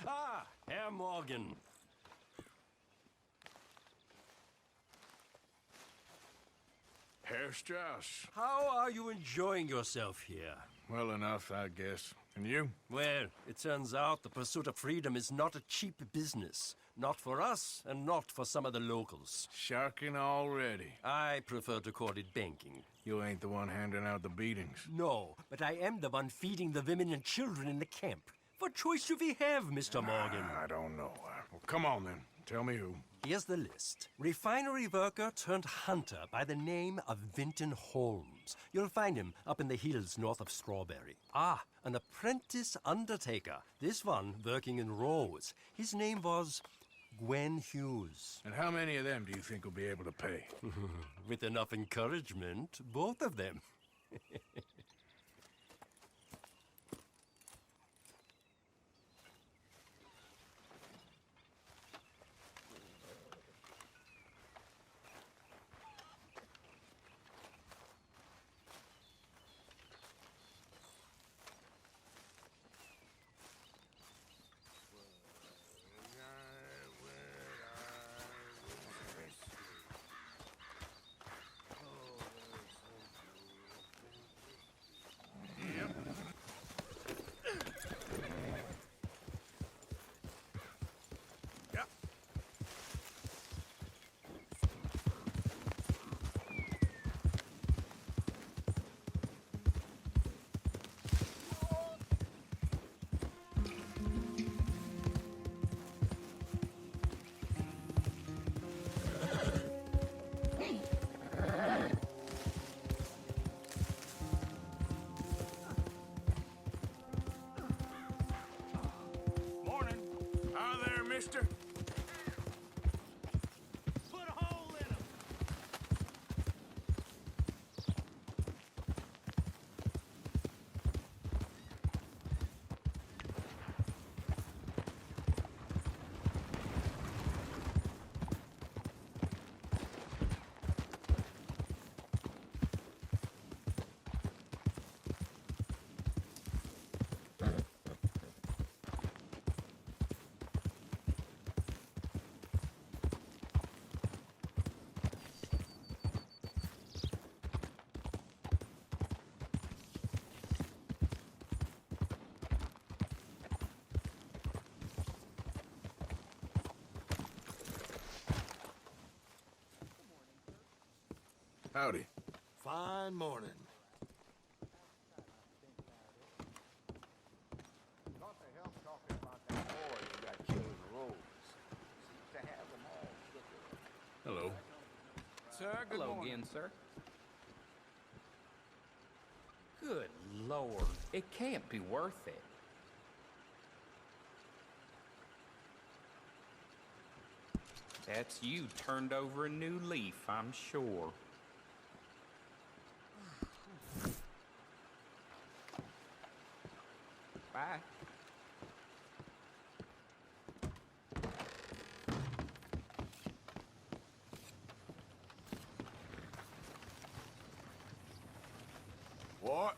Ah, Herr Morgan. Herr Strauss. How are you enjoying yourself here? Well enough, I guess. And you? Well, it turns out the pursuit of freedom is not a cheap business. Not for us, and not for some of the locals. Sharking already. I prefer to call it banking. You ain't the one handing out the beatings. No, but I am the one feeding the women and children in the camp. What choice do we have, Mr. Morgan? I don't know. Well, come on then. Tell me who. Here's the list. Refinery worker turned hunter by the name of Vinton Holmes. You'll find him up in the hills north of Strawberry. Ah, an apprentice undertaker. This one working in Rose. His name was Gwen Hughes. And how many of them do you think will be able to pay? With enough encouragement, both of them. Morning. Hi there, mister. Put a hole in him! Howdy. Fine morning. What the hell's talking about that boy who got killed in the road? Seems to have them all figured. Hello. Sir, good Hello morning. again, sir. Good Lord. It can't be worth it. That's you turned over a new leaf, I'm sure. Bye. What?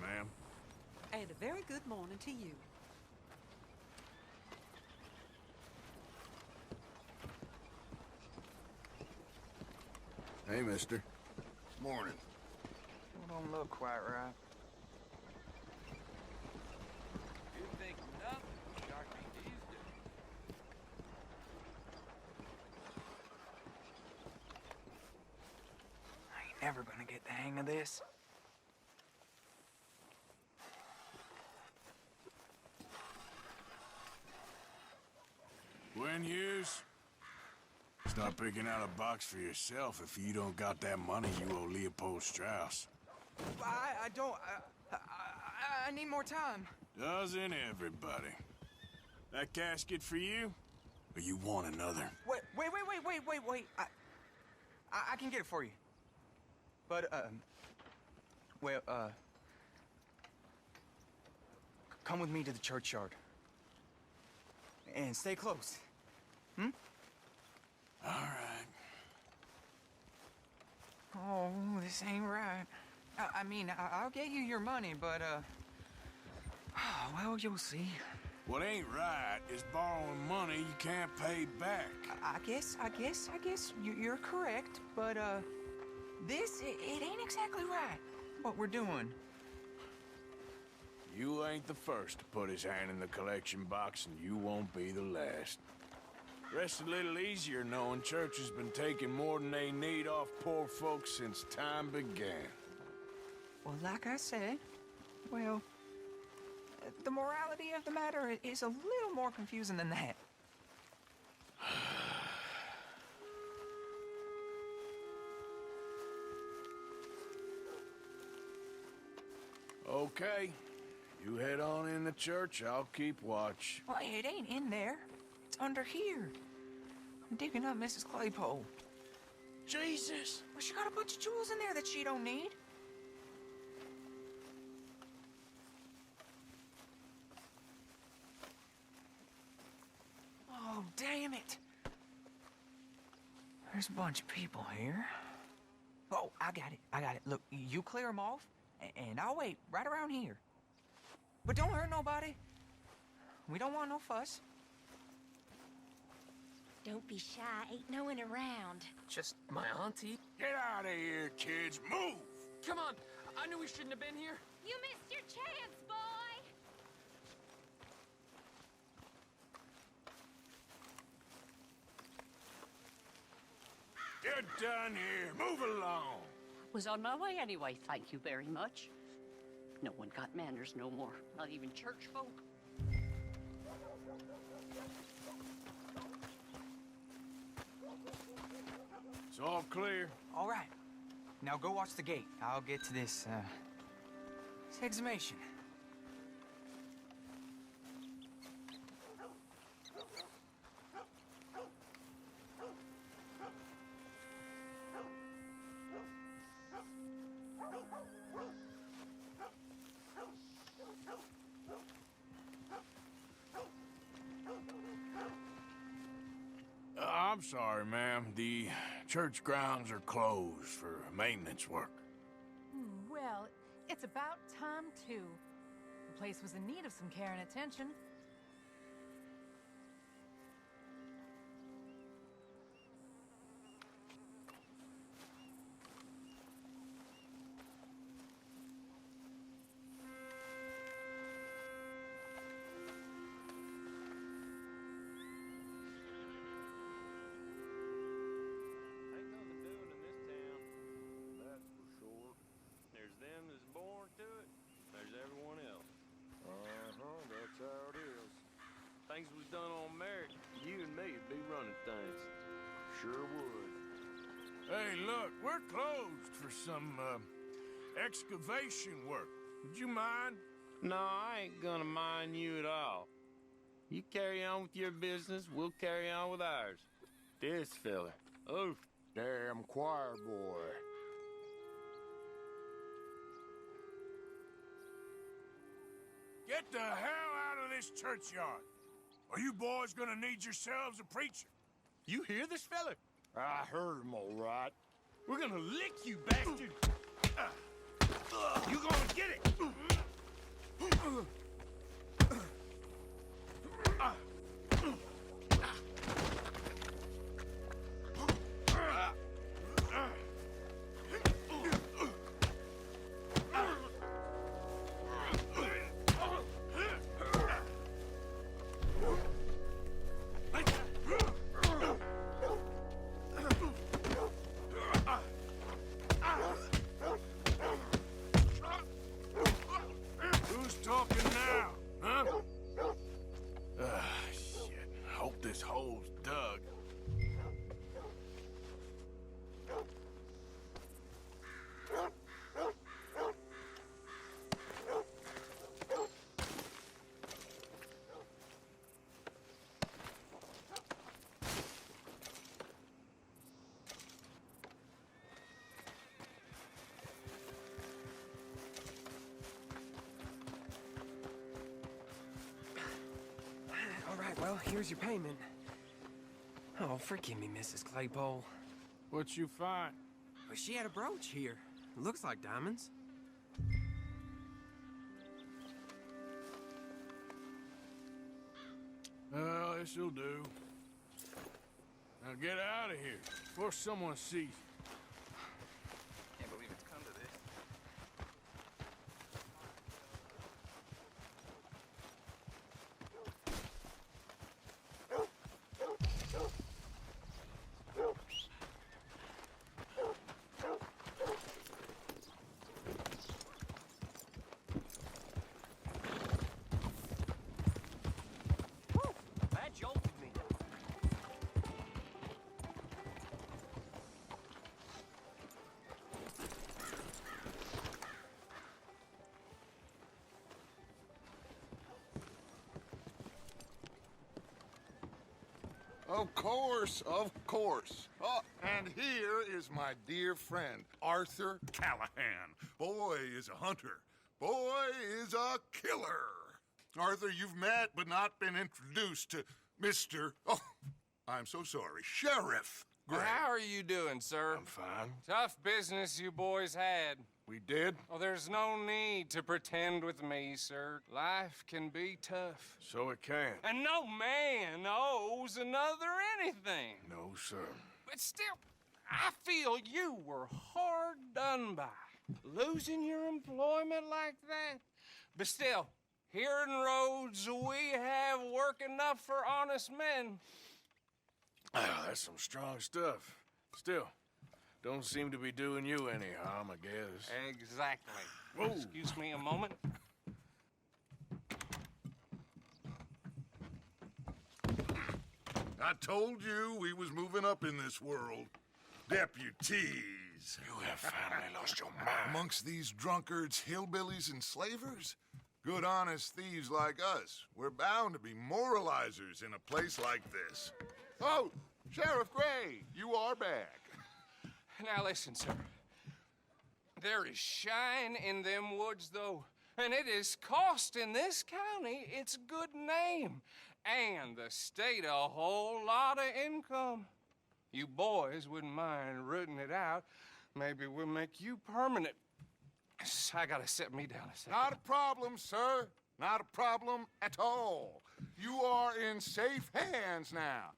ma'am. And a very good morning to you. Hey, mister. Morning. Don't look quite right. You think nothing, Sharky, these days. I ain't never gonna get the hang of this. Gwen Hughes, start picking out a box for yourself if you don't got that money you owe Leopold Strauss. I don't... I need more time. Doesn't everybody? That casket for you? Or you want another? Wait. I can get it for you. But, come with me to the churchyard. And stay close. Hmm? All right. Oh, this ain't right. I mean, I'll get you your money, but, well, you'll see. What ain't right is borrowing money you can't pay back. I guess you're correct, but, this, it ain't exactly right, what we're doing. You ain't the first to put his hand in the collection box, and you won't be the last. Rest a little easier knowing church has been taking more than they need off poor folks since time began. Well, like I said, well, the morality of the matter is a little more confusing than that. Okay. You head on in the church, I'll keep watch. Well, it ain't in there. It's under here. I'm digging up Mrs. Claypole. Jesus! Well, she got a bunch of jewels in there that she don't need. Oh, damn it. There's a bunch of people here. Oh, I got it. Look, you clear them off, and I'll wait right around here. But don't hurt nobody. We don't want no fuss. Don't be shy. Ain't no one around. Just my auntie. Get out of here, kids. Move! Come on. I knew we shouldn't have been here. You missed your chance, boy! Get done here. Move along. Was on my way anyway, thank you very much. No one got manners no more, not even church folk. It's all clear. All right. Now go watch the gate. I'll get to this exhumation. I'm sorry, ma'am. The church grounds are closed for maintenance work. Well, it's about time, too. The place was in need of some care and attention. Things was done on merit, you and me would be running things. Sure would. Hey, look, we're closed for some, excavation work. Would you mind? No, I ain't gonna mind you at all. You carry on with your business, we'll carry on with ours. This fella. Oh, damn choir boy. Get the hell out of this churchyard. Are you boys gonna need yourselves a preacher? You hear this fella? I heard him all right. We're gonna lick you, bastard! You gonna get it? Who's talking now, huh? Shit. Hope this hole's dug. All right, well, here's your payment. Oh, forgive me, Mrs. Claypole. What you find? Well, she had a brooch here. Looks like diamonds. Well, this'll do. Now get out of here before someone sees you. Can't believe it's come to this. That jolted me. Of course, of course. Oh, and here is my dear friend, Arthur Callahan. Boy is a hunter. Boy is a killer. Arthur, you've met but not been introduced to Mr. Oh, I'm so sorry, Sheriff Gray. How are you doing, sir? I'm fine. Tough business you boys had. We did? Oh, there's no need to pretend with me, sir. Life can be tough. So it can. And no man owes another anything. No, sir. But still, I feel you were hard done by. Losing your employment like that. But still, here in Rhodes, we have work enough for honest men. Ah, that's some strong stuff. Still, don't seem to be doing you any harm, I guess. Exactly. Whoa. Excuse me a moment. I told you we was moving up in this world. Deputies. You have finally lost your mind. Amongst these drunkards, hillbillies, and slavers? Good honest thieves like us. We're bound to be moralizers in a place like this. Oh, Sheriff Gray, you are back. Now listen, sir. There is shine in them woods, though, and it is costing this county its good name and the state a whole lot of income. You boys wouldn't mind rooting it out. Maybe we'll make you permanent. I gotta set me down a second. Not a problem, sir. Not a problem at all. You are in safe hands now.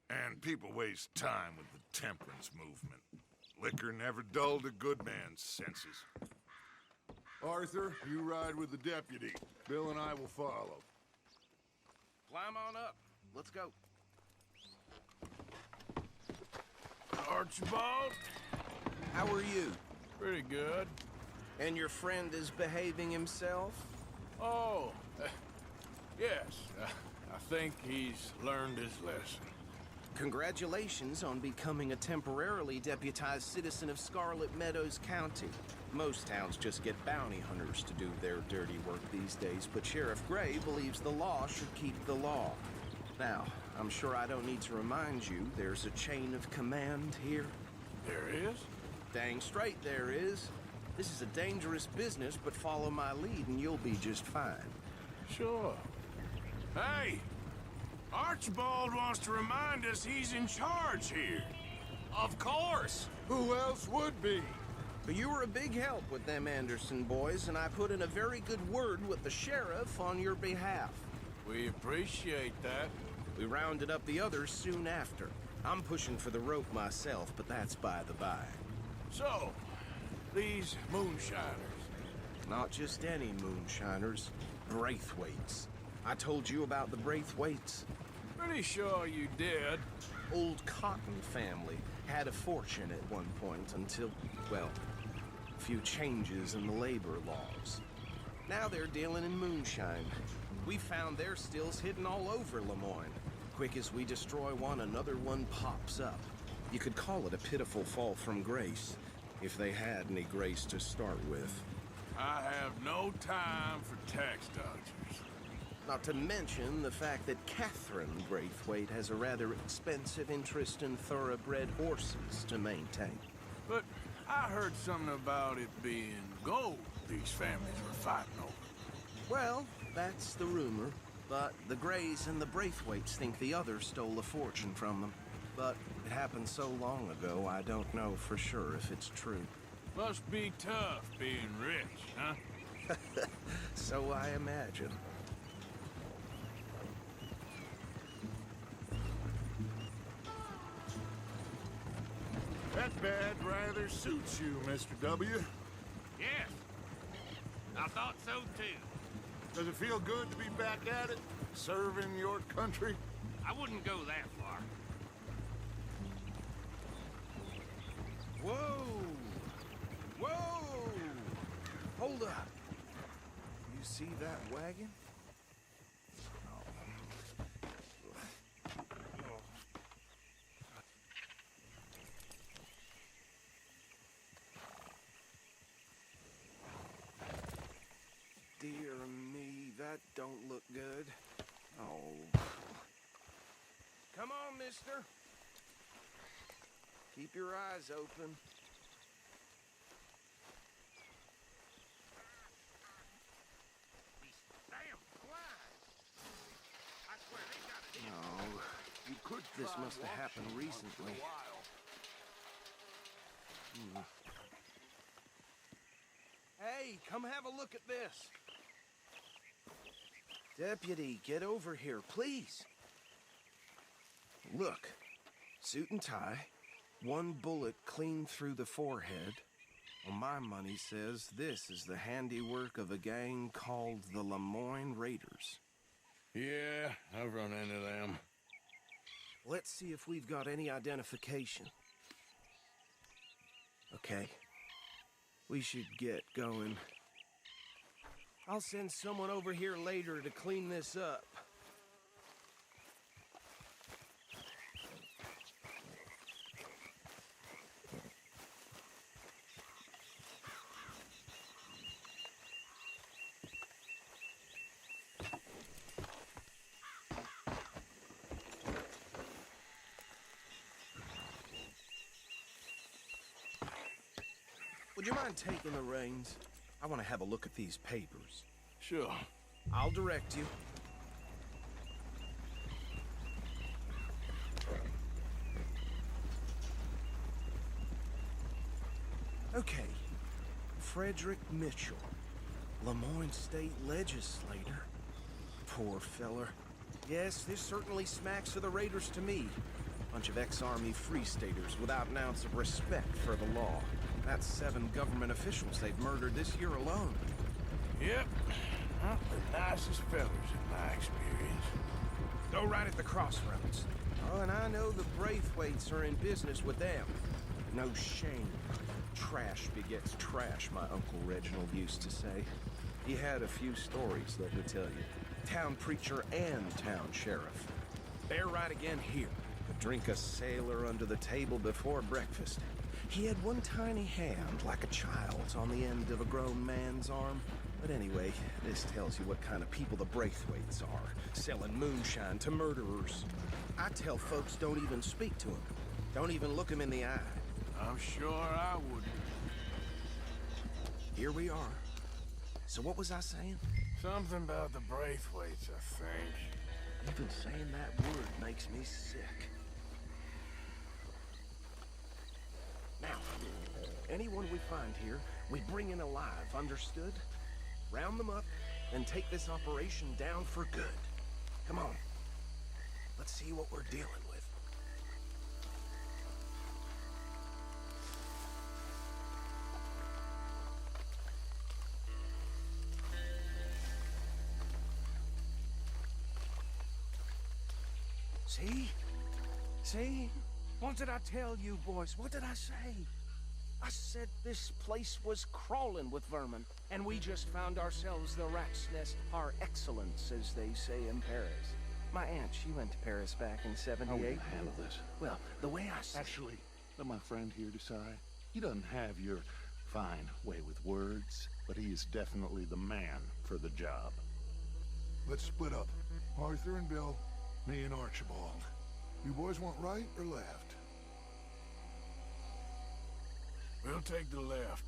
And people waste time with the temperance movement. Liquor never dulled a good man's senses. Arthur, you ride with the deputy. Bill and I will follow. Climb on up. Let's go. Archibald? How are you? Pretty good. And your friend is behaving himself? Oh, yes. I think he's learned his lesson. Congratulations on becoming a temporarily deputized citizen of Scarlet Meadows County. Most towns just get bounty hunters to do their dirty work these days, but Sheriff Gray believes the law should keep the law. Now, I'm sure I don't need to remind you there's a chain of command here. There is? Dang straight there is. This is a dangerous business, but follow my lead and you'll be just fine. Sure. Hey! Archibald wants to remind us he's in charge here. Of course. Who else would be? But you were a big help with them Anderson boys, and I put in a very good word with the sheriff on your behalf. We appreciate that. We rounded up the others soon after. I'm pushing for the rope myself, but that's by the by. So, these moonshiners. Not just any moonshiners. Braithwaites. I told you about the Braithwaites? Pretty sure you did. Old Cotton family had a fortune at one point until, well, a few changes in the labor laws. Now they're dealing in moonshine. We found their stills hidden all over Lemoyne. Quick as we destroy one, another one pops up. You could call it a pitiful fall from grace, if they had any grace to start with. I have no time for tax dodgers. Not to mention the fact that Catherine Braithwaite has a rather expensive interest in thoroughbred horses to maintain. But I heard something about it being gold these families were fighting over. Well, that's the rumor. But the Greys and the Braithwaites think the others stole a fortune from them. But it happened so long ago, I don't know for sure if it's true. Must be tough being rich, huh? So I imagine. That bad rather suits you, Mr. W. Yes. I thought so, too. Does it feel good to be back at it? Serving your country? I wouldn't go that far. Whoa! Whoa! Hold up. You see that wagon? Dear me, that don't look good. Oh. Come on, mister. Keep your eyes open. These damn flies. I swear they got it in. No, you could. This must have happened recently. Hey, come have a look at this. Deputy, get over here, please. Look, suit and tie, one bullet clean through the forehead. Well, my money says this is the handiwork of a gang called the Lemoyne Raiders. Yeah, I've run into them. Let's see if we've got any identification. Okay. We should get going. I'll send someone over here later to clean this up. Would you mind taking the reins? I want to have a look at these papers. Sure. I'll direct you. Okay. Frederick Mitchell, Lemoyne State Legislator. Poor feller. Yes, this certainly smacks of the Raiders to me. Bunch of ex-Army Free Staters without an ounce of respect for the law. That's 7 government officials they've murdered this year alone. Yep. Not the nicest fellas in my experience. Go right at the crossroads. Oh, and I know the Braithwaites are in business with them. No shame. Trash begets trash, my Uncle Reginald used to say. He had a few stories, let me tell you. Town preacher and town sheriff. They're right again here. Could drink a sailor under the table before breakfast. He had one tiny hand, like a child's, on the end of a grown man's arm. But anyway, this tells you what kind of people the Braithwaites are, selling moonshine to murderers. I tell folks don't even speak to him. Don't even look him in the eye. I'm sure I wouldn't. Here we are. So what was I saying? Something about the Braithwaites, I think. Even saying that word makes me sick. Now, Anyone we find here, we bring in alive, understood? Round them up, and take this operation down for good. Come on. Let's see what we're dealing with. See? See? What did I tell you, boys? What did I say? I said this place was crawling with vermin, and we just found ourselves the rat's nest par excellence, as they say in Paris. My aunt, she went to Paris back in '78. How are we gonna handle this? Well, the way I see Actually, let my friend here decide. He doesn't have your fine way with words, but he is definitely the man for the job. Let's split up. Arthur and Bill, me and Archibald. You boys want right or left? We'll take the left.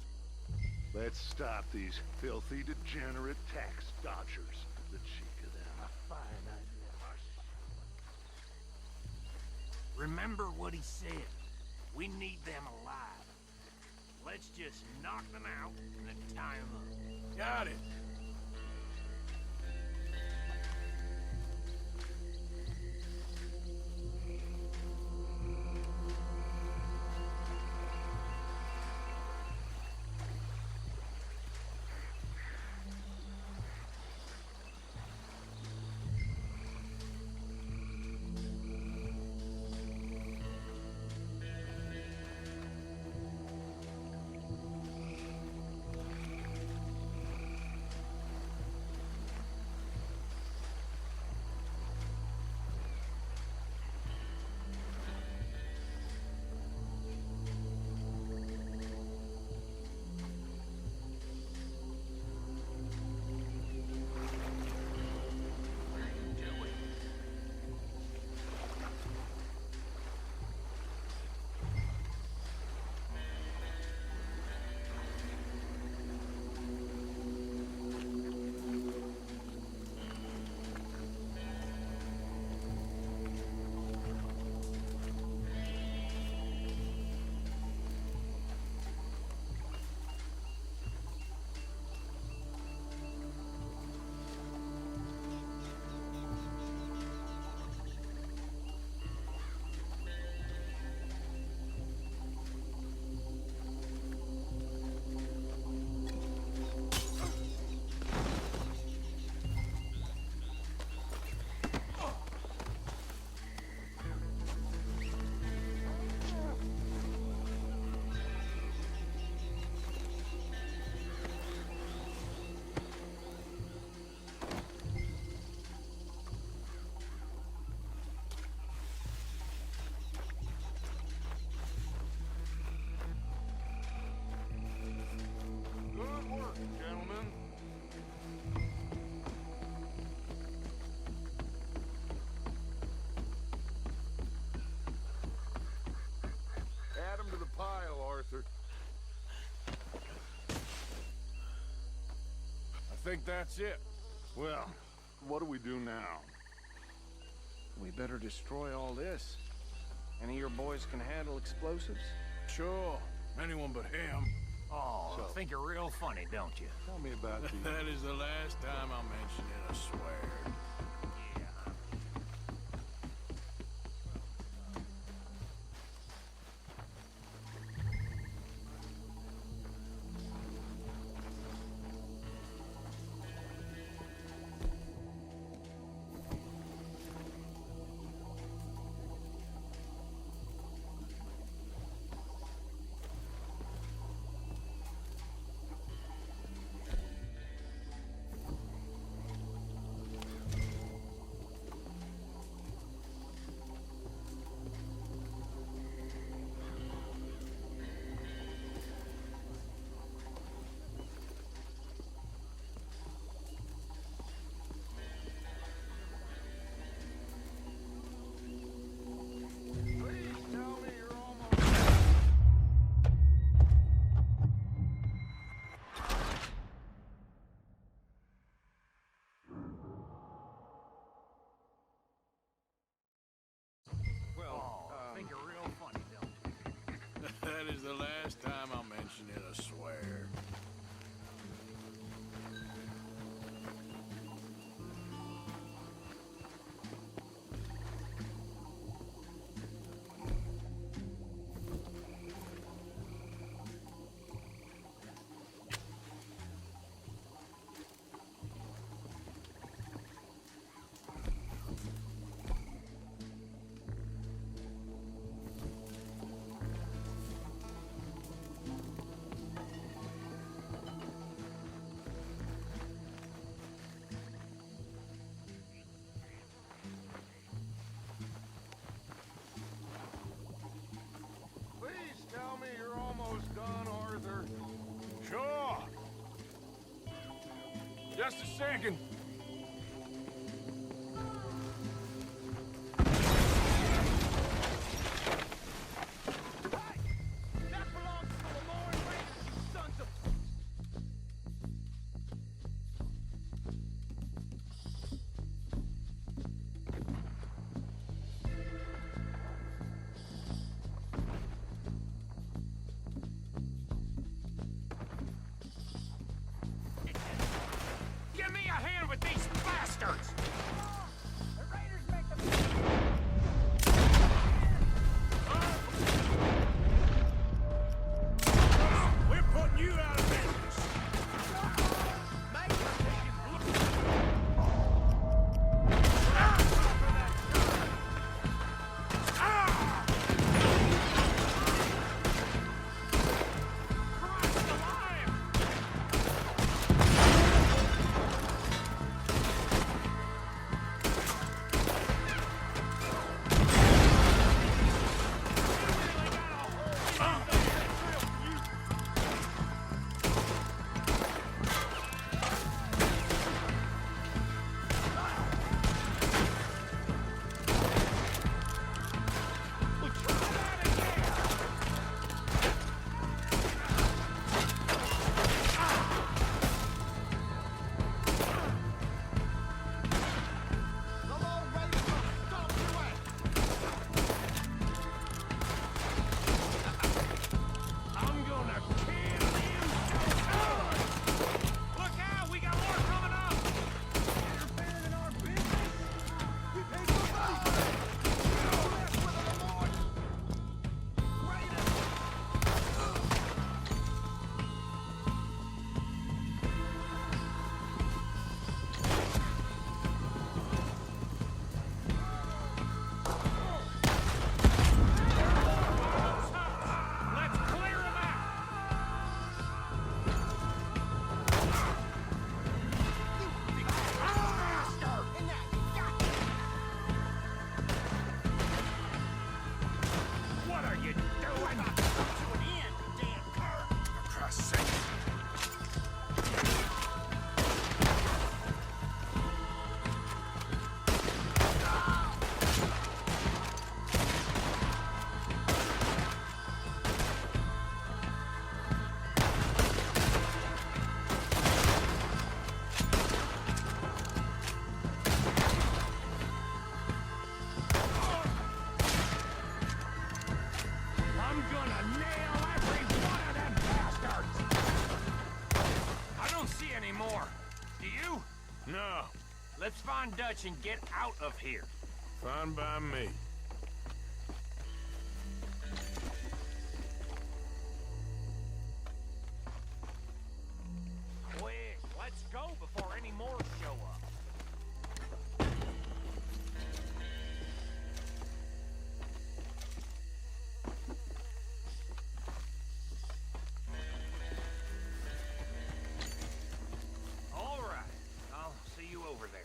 Let's stop these filthy, degenerate tax dodgers. The cheek of them. A fine idea. Remember what he said. We need them alive. Let's just knock them out and then tie them up. Got it. Good work, gentlemen. Add 'em to the pile, Arthur. I think that's it. Well, what do we do now? we better destroy all this. Any of your boys can handle explosives? Sure. Anyone but him. Oh, think you're real funny, don't you? Tell me about the... That is the last time I'll mention it, I swear. Just a second. Give me a hand with these bastards! We're putting you out of business! No. Let's find Dutch and get out of here. Fine by me. Quick, let's go before any more show up. All right, I'll see you over there.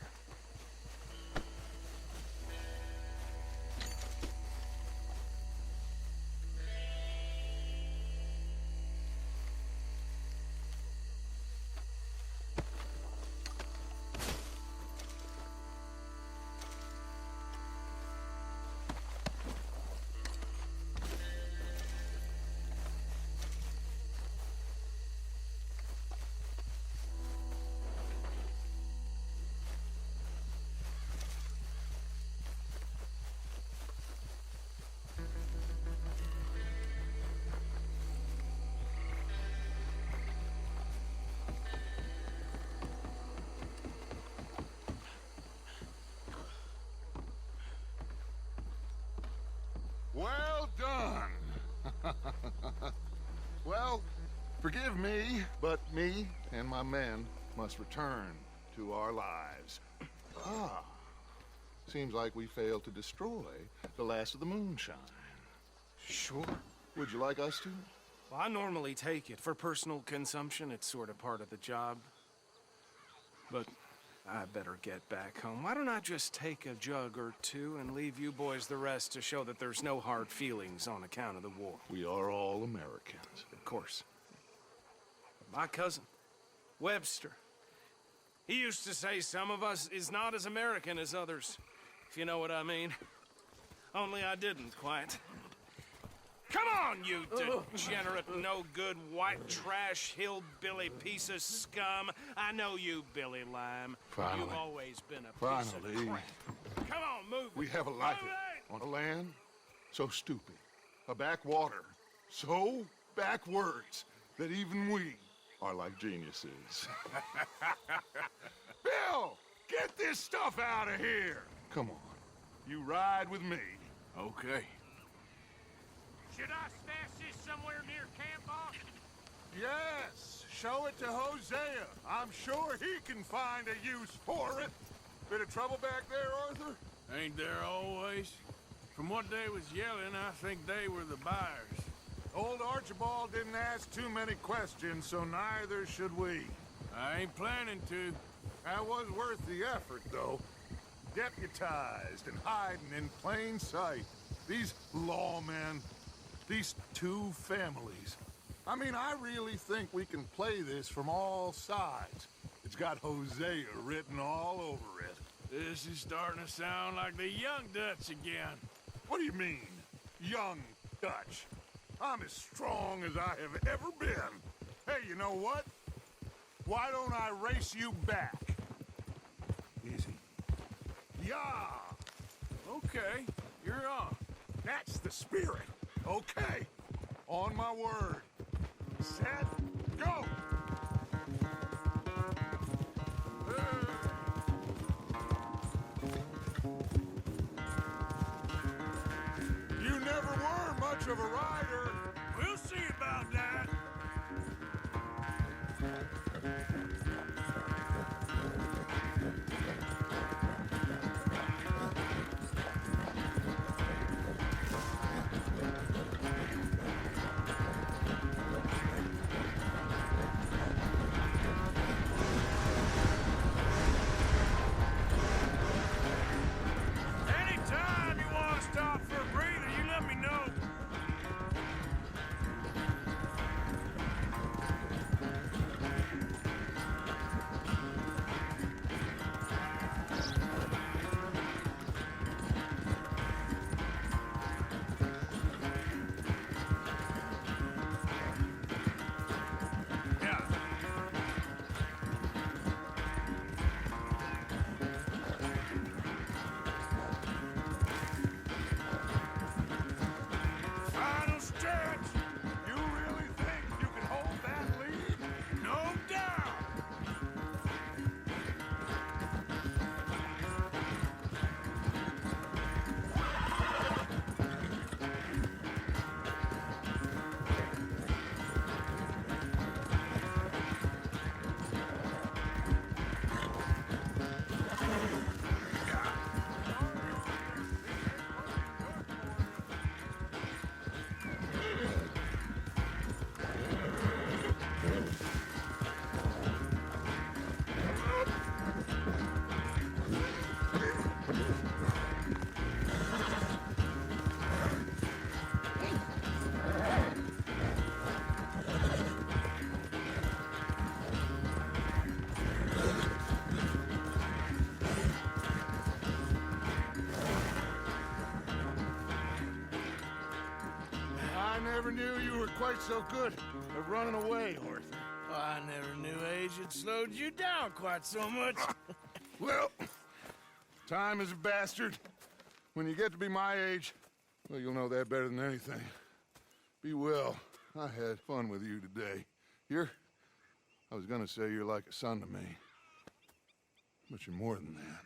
Well done. Well, forgive me, but me and my men must return to our lives. Ah, seems like we failed to destroy the last of the moonshine. Sure. Would you like us to? Well, I normally take it. For personal consumption, it's sort of part of the job. But I better get back home. Why don't I just take a jug or two and leave you boys the rest to show that there's no hard feelings on account of the war? We are all Americans. Of course. My cousin, Webster, He used to say some of us is not as American as others, if you know what I mean. Only I didn't quite. Come on, you degenerate, no-good, white trash, hillbilly piece of scum. I know you, Billy Lime. Finally. You've always been a piece of Finally. crap. Come on, move. We have a life on a land so stupid, a backwater so backwards that even we are like geniuses. Bill, get this stuff out of here. Come on, you ride with me. Okay. Should I stash this somewhere near camp, boss? Yes, show it to Hosea. I'm sure he can find a use for it. Bit of trouble back there, Arthur? Ain't there always? From what they was yelling, I think they were the buyers. Old Archibald didn't ask too many questions, so neither should we. I ain't planning to. That was worth the effort, though. Deputized and hiding in plain sight. These lawmen, these two families. I mean, I really think we can play this from all sides. It's got Hosea written all over it. This is starting to sound like the Young Dutch again. What do you mean, young Dutch? I'm as strong as I have ever been. Hey, you know what? Why don't I race you back? Easy. Yeah! Okay, you're on. That's the spirit. Okay. On my word. Set, go! You never were much of a rider. We'll see about that. Anytime you want to stop for a breather, you let me know. Final stretch. You really think you can hold that lead? No doubt. I never knew you were quite so good at running away, Arthur. I never knew age had slowed you down quite so much. Well, time is a bastard. When you get to be my age, well, you'll know that better than anything. Be well. I had fun with you today. I was gonna say you're like a son to me. But you're more than that.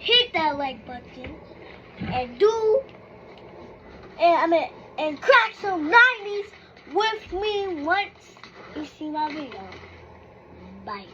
hit that like button and and crack some 90s with me once you see my video. Bye.